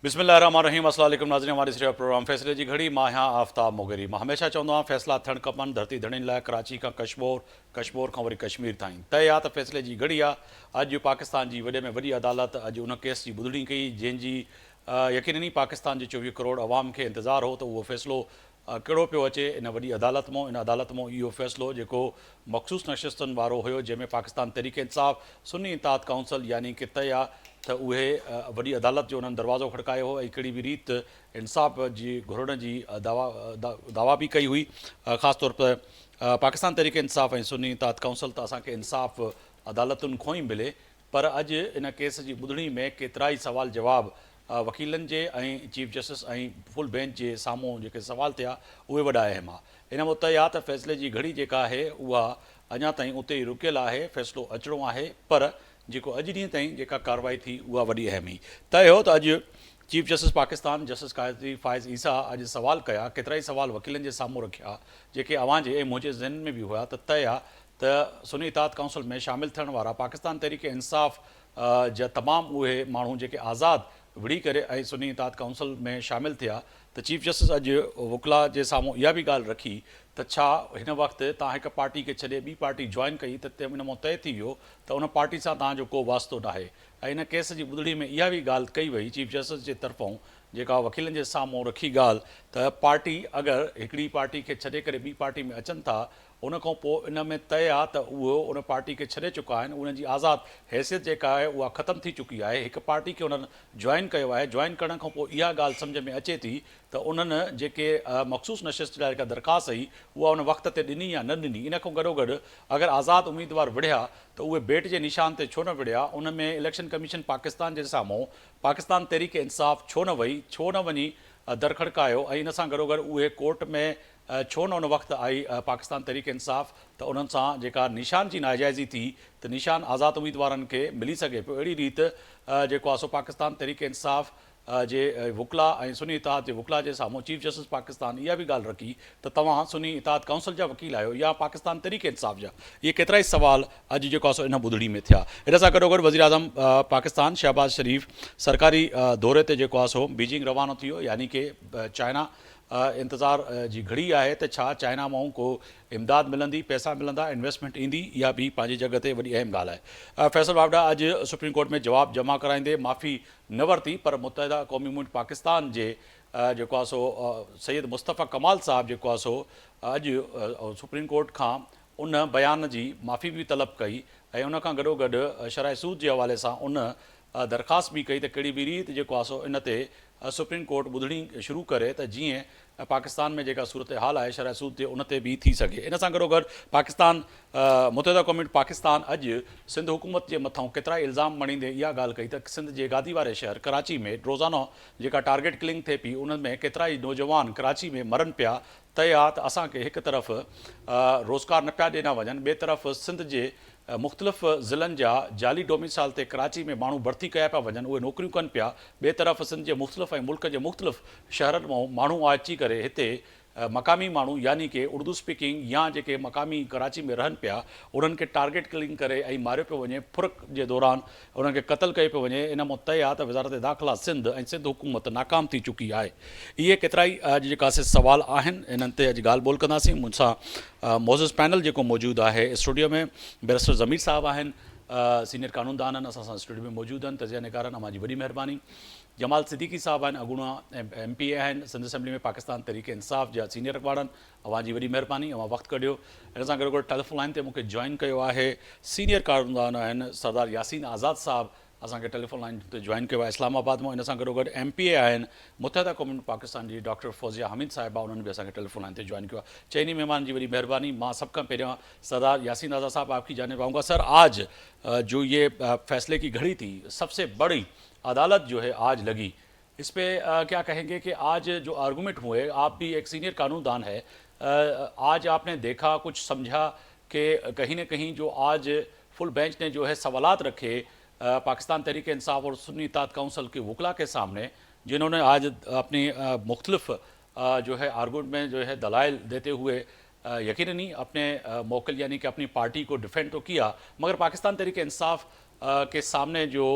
बिस्मिल्लाहिर्रहमानिर्रहीम। अस्सलाम वालेकुम नाज़रीन, हमारे इस प्रोग्राम फ़ैसले की घड़ी मां यहाँ आफ्ताब मोगरी। मां हमेशा चवंदो आहियां फ़ैसला थियण खपनि धरती धड़ियुनि लाइ, कराची खां कश्मीर, कश्मीर खां वरी कश्मीर ताईं। तय आहे त फ़ैसले जी घड़ी आहे। अॼु पाकिस्तान जी वॾे में वॾी अदालत अॼु उन केस जी ॿुधणी कई जंहिंजी यकीननी पाकिस्तान जे 24 करोड़ अवाम खे इंतज़ारु हो त उहो फ़ैसिलो कहिड़ो पियो अचे इन वॾी अदालत मां। इन अदालत मां इहो फ़ैसिलो जेको मख़सूस नशिस्तुनि वारो हुयो, जंहिंमें पाकिस्तान तहरीक इंसाफ़, सुन्नी इत्तेहाद काउंसिल यानी कि तय आहे त उहे वॾी अदालत जो उन्हनि दरवाज़ो खड़कायो हो ऐं कहिड़ी बि रीति इंसाफ़ जी घुरण जी दावा बि कई हुई। ख़ासि तौर ते पाकिस्तान तहरीक इंसाफ़ ऐं सुन्नी इत्तेहाद काउंसिल त असांखे इंसाफ़ अदालतुनि खां ई मिले, पर अॼु इन केस जी ॿुधणी में केतिरा ई सवाल जवाब वकीलनि जे ऐं चीफ जस्टिस ऐं फुल बेंच जे साम्हूं जेके सवाल थिया उहे वॾा अहम आहे। इन में तय आहे त फ़ैसिले जी घड़ी जेका आहे उहा अञा ताईं उते ई रुकियल आहे, फ़ैसिलो अचिणो आहे, पर जेको अॼु ॾींहं ताईं जेका कार्रवाई थी उहा वॾी अहम हुई। तय हो त अॼु चीफ जस्टिस पाकिस्तान जस्टिस काज़ी फ़ाइज़ ईसा अॼु सवाल कया, केतिरा ई सवाल वकीलनि जे साम्हूं रखिया जेके अव्हां जे ऐं मुंहिंजे ज़हन में बि हुआ। त तय आहे त सुन्नी इत्तेहाद काउंसिल में शामिलु थियण वारा पाकिस्तान तहरीक इंसाफ़ जा तमामु उहे माण्हू जेके आज़ादु विढ़ी करे ऐं सुन्नी इत्तेहाद काउंसिल में शामिलु थिया, त चीफ जस्टिस अॼु वकिला जे साम्हूं इहा बि ॻाल्हि रखी त छा हिन वक़्तु तव्हां हिकु पार्टी खे छॾे ॿी पार्टी जॉइन कई त हिन मां तइ थी वियो त उन पार्टी सां तव्हांजो को वास्तो न आहे। ऐं इन केस जी ॿुधणी में इहा बि ॻाल्हि कई वई चीफ जस्टिस जे तरफ़ां, जेका वकीलनि जे साम्हूं रखी ॻाल्हि त पार्टी अगरि हिकिड़ी पार्टी खे छॾे करे ॿी पार्टी में अचनि था, उन खां पोइ इन में तय आहे त उहो उन पार्टी खे छॾे चुका आहिनि, उन जी आज़ादु हैसियत जेका आहे उहा ख़तमु थी चुकी आहे। हिकु पार्टी खे उन्हनि जॉइन कयो आहे, जॉइन करण खां पोइ इहा ॻाल्हि सम्झ में अचे थी त उन्हनि जेके मख़सूस नशिस्त लाइ जेका दरख़्वास्त हुई उहा उन वक़्त ते ॾिनी या न ॾिनी। इन खां गॾोगॾु अगरि आज़ादु उम्मीदवार विढ़िया त उहे बेट जे निशान ते छो न विढ़िया। उन में इलेक्शन कमीशन पाकिस्तान जे साम्हूं पाकिस्तान तहरीक इंसाफ़ छो न वई, छो न वञी दर खड़कायो, ऐं इन सां गॾोगॾु उहे कोर्ट में छो न उन वक़्तु आई पाकिस्तान तहरीक इंसाफ़ त उन्हनि सां जेका निशान जी नाजाइज़ी थी त निशान आज़ादु उम्मीदवारनि खे मिली सघे पियो। अहिड़ी रीति जेको आहे सो पाकिस्तान तहरीक इंसाफ़ जे वकिला ऐं सुन्नी इत्तेहाद जे वकिला जे साम्हूं चीफ जस्टिस पाकिस्तान इहा बि ॻाल्हि रखी त तव्हां सुन्नी इत्तेहाद काउंसिल जा वकील आहियो या पाकिस्तान तहरीक इंसाफ़ जा। इहे केतिरा ई सवाल अॼु जेको आहे सो इन ॿुधड़ी में थिया। इन सां गॾोगॾु वज़ीर आज़म पाकिस्तान शहबाज शरीफ़ सरकारी दौरे ते जेको आहे सो बीजिंग रवानो थी वियो, यानी कि चाइना इंतज़ार जी घड़ी आहे त छा चाइना मां को इमदाद मिलंदी, पैसा मिलंदा, इन्वेस्टमेंट ईंदी, इहा बि पंहिंजी जॻह ते वॾी अहम ॻाल्हि आहे। फैसल वावड़ा अॼु सुप्रीम कोर्ट में जवाबु जमा कराईंदे माफ़ी न वरिती, पर मुतहदा क़ौमी मुल्क पाकिस्तान जे जेको आहे सो सैयद मुस्तफ़ा कमाल साहब जेको आहे सो अॼु सुप्रीम कोर्ट खां उन बयान जी माफ़ी बि तलब कई ऐं उन खां गॾोगॾु शरह सूद जे हवाले सां उन दरख़्वास्त बि कई त कहिड़ी बि रीति जेको आहे सो इन ते सुप्रीम कोर्ट ॿुधणी शुरू करे त जीअं पाकिस्तान में जेका सूरत हाल आहे शरह सूद ते उन ते बि थी सघे। इन सां गॾोगॾु पाकिस्तान मुतहदा क़ौमी पाकिस्तान अॼु सिंध हुकूमत जे मथां केतिरा इल्ज़ाम मणींदे इहा ॻाल्हि कई त सिंध जे गादी वारे शहर कराची में रोज़ाना जेका टारगेट किलिंग थिए पई उन में केतिरा ई नौजवान कराची में मरनि पिया। तय आहे त असांखे हिकु तरफ़ रोज़गार न पिया ॾिना वञनि, ॿिए तरफ़ सिंध जे मुख़्तलिफ़ ज़िलनि जा जाली डोमिसाइल ते कराची में माण्हू भर्ती कया पिया वञनि, उहे नौकरियूं कनि पिया। ॿिए तरफ़ सिंध जे मुख़्तलिफ़ ऐं मुल्क जे मुख़्तलिफ़ शहरनि मां माण्हू अची करे हिते मक़ामी माण्हू यानी कि उर्दू स्पीकिंग या जेके मक़ामी कराची में रहनि पिया उन्हनि खे टारगेट किलिंग करे ऐं मारियो पियो वञे, फुरक जे दौरान उन्हनि खे क़तल कयो पियो वञे। इन मां तय आहे त वज़ारत दाख़िला सिंध ऐं सिंध हुकूमत नाकाम थी चुकी आहे। इहे केतिरा ई अॼु जेका सवाल आहिनि इन्हनि ते अॼु ॻाल्हि ॿोल कंदासीं। मूंसां मोज़िस पैनल जेको मौजूदु आहे स्टूडियो में बैरिस्टर ज़मीर साहब आहिनि, सीनियर कानूनदान आहिनि, असां सां स्टूडियो में मौजूदु आहिनि, तज़िया निगार आहिनि, अमां जी वॾी महिरबानी। जमाल सिद्दीकी साहब आहिनि, अॻूणा MP आहिनि सिंध असेंबली में, पाकिस्तान तहरीक इंसाफ़ जा सीनियर अखबार आहिनि, अवां जी वॾी महिरबानी, अवां वक़्तु कढियो। इन सां गॾोगॾु टेलीफोन लाइन ते मूंखे जॉइन कयो आहे सीनियर कानूनदान आहिनि सरदार यासीन आज़ाद साहब, असांखे टेलीफोन लाइन ते जॉइन कयो आहे इस्लामाबाद मां। इन सां गॾोगॾु MPA आहिनि मुतहदा क़ौमी पाकिस्तान जी डॉक्टर फौज़िया हमीद साहिबा, उन्हनि बि असांखे टेलीफोन लाइन ते जॉइन कयो आहे। चइनी महिमान जी वॾी महिरबानी। मां सभ खां पहिरियां सरदार यासीन आज़ाद साहब आपकी जानिब आऊँगा। सर, आज जो ये फैसले की घड़ी थी, सबसे बड़ी अदालत जो है आज लगी, इस पे क्या कहेंगे कि आज जो आर्गूमेंट हुए, आप भी एक सीनियर कानूनदान है, आज आपने देखा कुछ समझा कि कहीं ना कहीं जो आज फुल बेंच ने जो है सवालात रखे पाकिस्तान तहरीक इंसाफ़ और सुन्नी इत्तेहाद काउंसिल के वकला के सामने, जिन्होंने आज अपनी मुख्तलिफ जो है आर्गूमेंट में जो है दलाइल देते हुए यकीननी अपने मौक़िल यानी कि अपनी पार्टी को डिफेंड तो किया, मगर पाकिस्तान तहरीक इंसाफ़ के सामने जो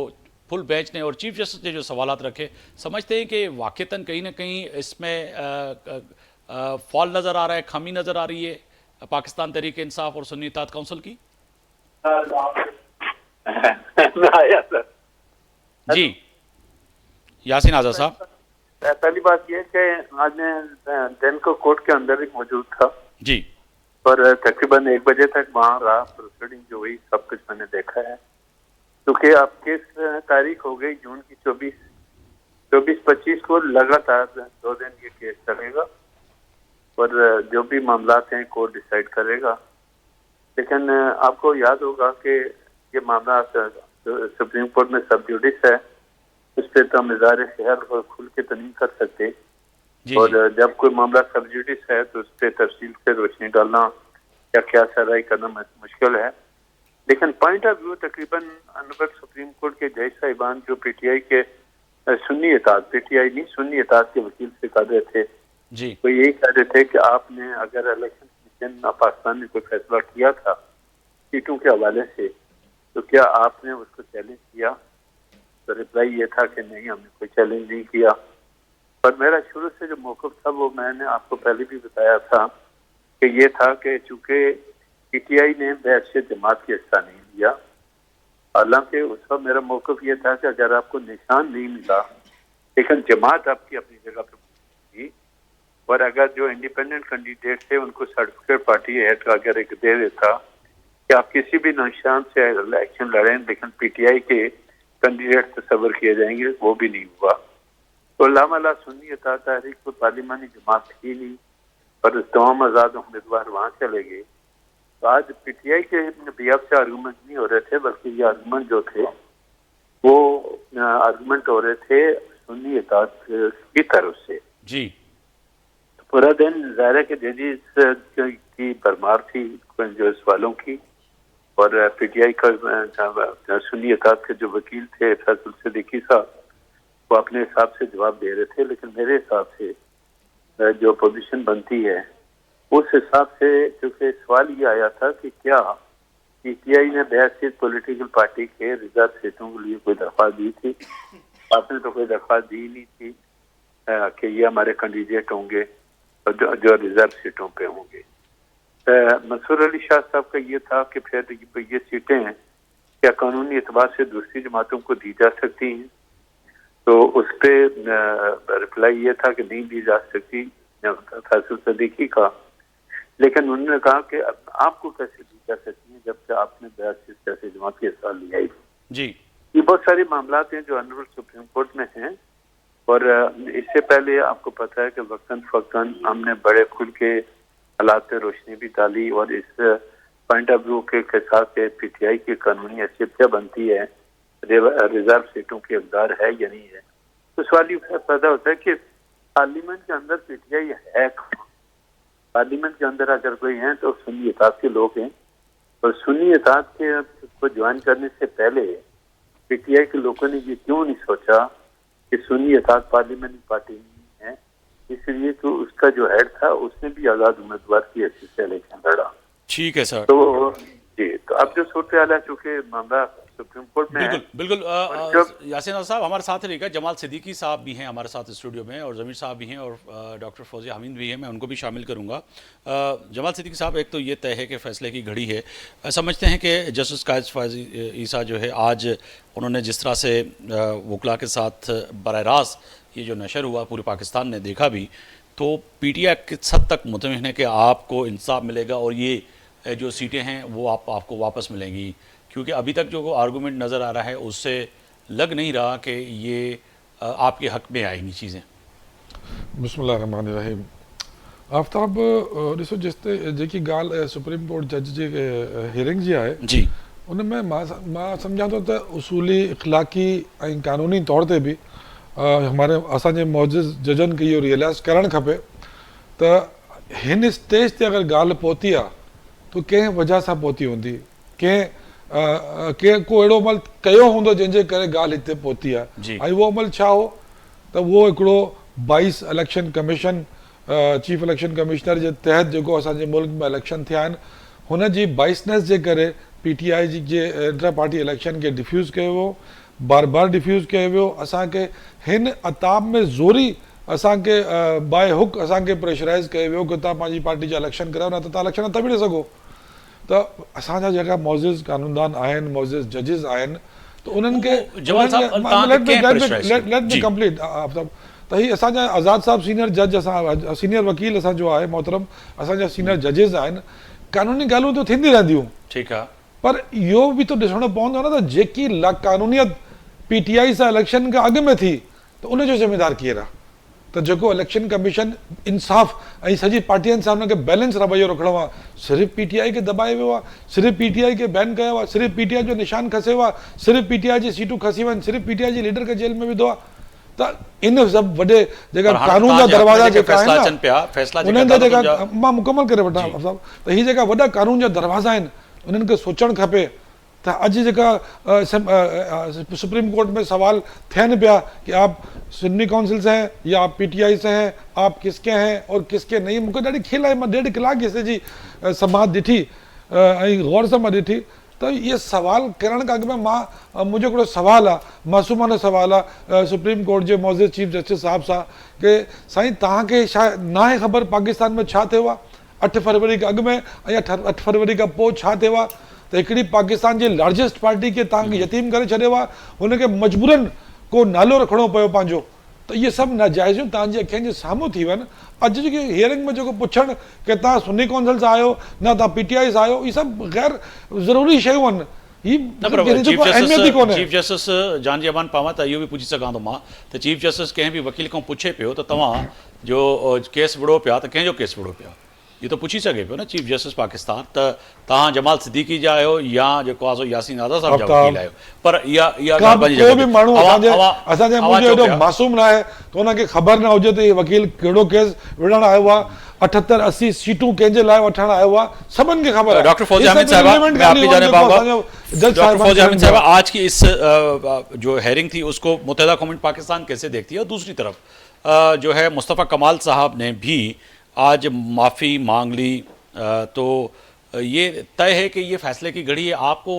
फुल बेंच ने और चीफ जस्टिस ने जो सवालात रखे, समझते हैं कि वाक़तन कहीं ना कहीं इसमें फॉल नज़र आ रहा है, खामी नज़र आ रही है पाकिस्तान तहरीक इंसाफ और सुन्नी इत्तेहाद काउंसिल की? जी यासीन आज़ाद साहब। पहली बात यह कि आज मैं दिन को कोर्ट के अंदर ही मौजूद था जी, और तकरीबन 1 बजे तक वहाँ रहा। प्रोसीडिंग जो हुई सब कुछ मैंने देखा है, क्योंकि अब केस तारीख हो गई जून की 24-25 को, लगातार 2 दिन ये केस चलेगा और जो भी मामलात हैं कोर्ट डिसाइड करेगा। लेकिन आपको याद होगा कि ये मामला सुप्रीम कोर्ट में सब जुडिस है, उस पर तो हम इज़हार ख्याल और खुल के तो नहीं कर सकते। और जब कोई मामला सब जुडिस है तो उस पर तफसील से रोशनी डालना या क्या सराई करना मुश्किल है। लेकिन पॉइंट ऑफ व्यू तकरीबन अनवर सुप्रीम कोर्ट के जज साहिबान जो पीटीआई के सुन्नी इत्तेहाद, पीटीआई नहीं सुन्नी इत्तेहाद के वकील से कर रहे थे जी, तो यही कह रहे थे कि आपने अगर इलेक्शन कमीशन पाकिस्तान ने कोई फैसला किया था सीटों के हवाले से तो क्या आपने उसको चैलेंज किया? तो रिप्लाई ये था कि नहीं, हमने कोई चैलेंज नहीं किया। पर मेरा शुरू से जो मौक़िफ़ था वो मैंने आपको पहले भी बताया था कि ये था कि चूँकि पीटीआई ने बहसीत जमात के हिस्सा नहीं लिया, हालांकि उस वक्त मेरा मौक़िफ़ ये था कि अगर आपको निशान नहीं मिला लेकिन जमात आपकी अपनी जगह पर थी, और अगर जो इंडिपेंडेंट कैंडिडेट थे उनको सर्टिफिकेट पार्टी हेड का अगर एक दे देता कि आप किसी भी निशान से इलेक्शन लड़ें लेकिन पीटीआई के कैंडिडेट तस्वर किए जाएंगे, वो भी नहीं हुआ। तो लामला सुन्नी इत्तेहाद तहरीक को पार्लिमानी जमात थी नहीं और तमाम आज़ाद उम्मीदवार वहाँ चले गए। तो आज पीटीआई के बिहाफ से आर्गूमेंट नहीं हो रहे थे, बल्कि ये आर्गूमेंट जो थे वो आर्गूमेंट हो रहे थे सुन्नी इत्तेहाद की तरफ से जी। तो पूरा दिन ज़ाहिर है कि जजीज की भरमार थी जो सवालों की, और पीटीआई का सुन्नी इत्तेहाद के जो वकील थे फैसल सिद्दीकी साहब वो अपने हिसाब से जवाब दे रहे थे। लेकिन मेरे हिसाब से जो पोजीशन बनती है उस हिसाब से, क्योंकि सवाल ये आया था कि क्या पीटीआई ने बहसीत पॉलिटिकल पार्टी के रिजर्व सीटों के लिए कोई दरख्वास्त दी थी? आपने तो कोई दरख्वास्त दी नहीं थी कि ये हमारे कैंडिडेट होंगे जो रिजर्व सीटों पे होंगे। मंसूर अली शाह साहब का ये था कि फिर ये सीटें क्या कानूनी एतबार से दूसरी जमातों को दी जा सकती हैं? तो उस पर रिप्लाई ये था कि नहीं दी जा सकती फैसल सिद्दीकी का। लेकिन उन्होंने कहा कि आपको कैसे दी जा सकती है जबकि आपने 82 कैसे जमात के हिस्सा लिया है जी। ये बहुत सारे मामला हैं जो ऑनरेबल सुप्रीम कोर्ट में हैं, और इससे पहले आपको पता है कि वक्तन फक्तन हमने बड़े खुल के हालात पे रोशनी भी डाली, और इस पॉइंट ऑफ व्यू के साथ पीटीआई की कानूनी हैसियत क्या बनती है, रिजर्व सीटों की इक़दार है या नहीं है। तो सवाल ये पैदा होता है कि पार्लियामेंट के अंदर पीटीआई है कहाँ? पार्लियामेंट के अंदर अगर कोई हैं तो सुन्नी इत्तेहाद के लोग हैं, और सुन्नी इत्तेहाद के को ज्वाइन करने से पहले पीटीआई के लोगों ने ये क्यों नहीं सोचा कि सुन्नी इत्तेहाद पार्लियामेंट्री पार्टी नहीं है, इसलिए तो उसका जो हेड था उसने भी आज़ाद उम्मीदवार की हैसियत से इलेक्शन लड़ा। ठीक है सर। तो जी, तो अब जो सूरत हाल है चूँकि मामला सुप्रीम कोर्ट में बिल्कुल यासीन साहब हमारे साथ रहेगा, जमाल सिद्दीकी साहब भी हैं हमारे साथ स्टूडियो में, और ज़मीर साहब भी हैं, और डॉक्टर फौजिया हमीद भी हैं, मैं उनको भी शामिल करूंगा। जमाल सिद्दीकी साहब, एक तो ये तय है कि फैसले की घड़ी है, समझते हैं कि जस्टिस कायद फायज़ी ईसा जो है आज उन्होंने जिस तरह से वकला के साथ बराह रास्त ये जो नशर हुआ पूरे पाकिस्तान ने देखा भी, तो पीटीआई किस हद तक मुतमिन है कि आपको इंसाफ मिलेगा और ये जो सीटें हैं वो आपको वापस मिलेंगी? क्योंकि अभी तक जो आर्गूमेंट नज़र आ रहा है उससे लग नहीं रहा कि ये आपके हक में आएंगी चीज़ें। बिस्मिल्लाहिर्रहमानिर्रहीम। आफ्ताब ॾिसो जेकी ॻाल्हि सुप्रीम कोर्ट जज जे हियरिंग जी आहे जी, उन में मां सम्झां थो त उसूली इख़लाक़ी ऐं क़ानूनी तौर ते बि हमारे असांजे मौजिज़ जजनि खे इहो रियलाइज़ करणु खपे त हिन स्टेज ते अगरि ॻाल्हि पहुती आहे त कंहिं वजह सां पहुती हूंदी, कंहिं को अहिड़ो अमल कयो हूंदो जंहिंजे करे ॻाल्हि हिते पहुती आहे, ऐं उहो अमल छा हो त उहो हिकिड़ो 22 election commission chief election commissioner जे तहत जेको असांजे मुल्क में इलेक्शन थिया आहिनि हुन जी बाइसनेस जे करे पीटीआई जे इंटर पार्टी इलेक्शन खे डिफ्यूज़ कयो हो, बार बार डिफ्यूज़ कयो वियो। असांखे हिन अताब में ज़ोरी असांखे बाय हुक असांखे प्रेशराइज़ कयो वियो कि तव्हां पंहिंजी पार्टी जा इलेक्शन करायो, न त तव्हां इलेक्शन नथा विड़ी सघो। त असांजा जेका मौज़िज़ कानूनदान आहिनि, मौज़िज़ जजिस आहिनि, त उन्हनि खे लेट मी कंप्लीट त ही असांजा आज़ाद साहब सीनियर जज, असां सीनियर वकील असांजो आहे मोहतरम, असांजा सीनियर जजिस आहिनि। कानूनी ॻाल्हियूं त थींदी रहंदियूं, ठीकु आहे, पर इहो बि त ॾिसणो पवंदो न त जेकी लाक़ानूनियत PTI सां इलेक्शन खां अॻु में थी त उनजो ज़िम्मेदार केरु आहे? त जेको इलेक्शन कमीशन इंसाफ़ ऐं सॼी पार्टियुनि सां हुनखे बैलेंस रवैयो रखिणो आहे, सिर्फ़ु PTI खे दॿाए वियो आहे, सिर्फ़ु PTI खे बैन कयो आहे, सिर्फ़ु PTI जो निशान खसियो आहे, सिर्फ़ु PTI जी सीटूं खसी वञनि, सिर्फ़ु PTI जे लीडर खे जेल में विधो आहे। त इन सभु वॾे जेका कानून जा दरवाज़ा जेका आहिनि उन्हनि जा जेका मां मुकमल करे वठां साहब, त ही जेका वॾा कानून जा दरवाज़ा आहिनि उन्हनि खे सोचणु खपे त अॼु जेका सुप्रीम कोर्ट में सवाल थियनि पिया कि आप सुन्नी काउंसिल से हैं या आप PTI से हैं, आप किसके हैं और किसके नहीं। मूंखे ॾाढी खिल आई, मां 1.5 कलाक हिसे जी समात ॾिठी ऐं गौर सां मां ॾिठी। त इहे सवाल करण खां अॻु में मुंहिंजो हिकिड़ो सवाल आहे, मासूमाना सवाल आहे सुप्रीम कोर्ट जे मौज़िज़ चीफ जस्टिस साहिब सां कि साईं तव्हांखे छा न आहे ख़बर पाकिस्तान में छा थियो आहे 8 फरवरी खां अॻु में ऐं 8 फरवरी खां पोइ छा थियो आहे? त हिकिड़ी पाकिस्तान जी लार्जेस्ट पार्टी खे तव्हांखे यतीम करे छॾियो आहे, हुनखे मजबूरन को नालो रखिणो पियो पंहिंजो। त इहे सभु नाजाइज़ियूं तव्हांजी अखियुनि जे साम्हूं थी वञनि। अॼु जेकी हियरिंग में जेको पुछणु कि तव्हां सुन्नी काउंसिल सां आहियो न तव्हां PTI सां आहियो, इहे सभु गैर ज़रूरी शयूं आहिनि। चीफ जस्टिस जान जी अमान पावां त इहो बि पुछी सघां थो मां त चीफ जस्टिस कंहिं बि वकील खां पुछे पियो त तव्हां जो केस विड़ो पिया त कंहिंजो केस विड़ो पिया, इहो त पुछी सघे पियो न चीफ जस्टिस पाकिस्तान। त तव्हां जमाल सिद्दीकी जा आहियो या जेको आहे सो यासीन आज़ाद साहब जा वकील आहियो, पर मासूम न आहे त हुनखे ख़बर न हुजे त वकील कहिड़ो केस विढ़ण आयो आहे, 78-80 सीटूं कंहिंजे लाइ वठण आयो आहे, सभिनि खे ख़बर आहे। डॉक्टर फौजिया अहमद साहब, आज की इस जो हेयरिंग थी उसको मुत्तहिदा कौम पाकिस्तान कैसे देखती है? और दूसरी तरफ जो है मुस्तफ़ा कमाल साहब ने भी आज माफ़ी मांग ली, तो ये तय है कि ये फैसले की घड़ी है। आपको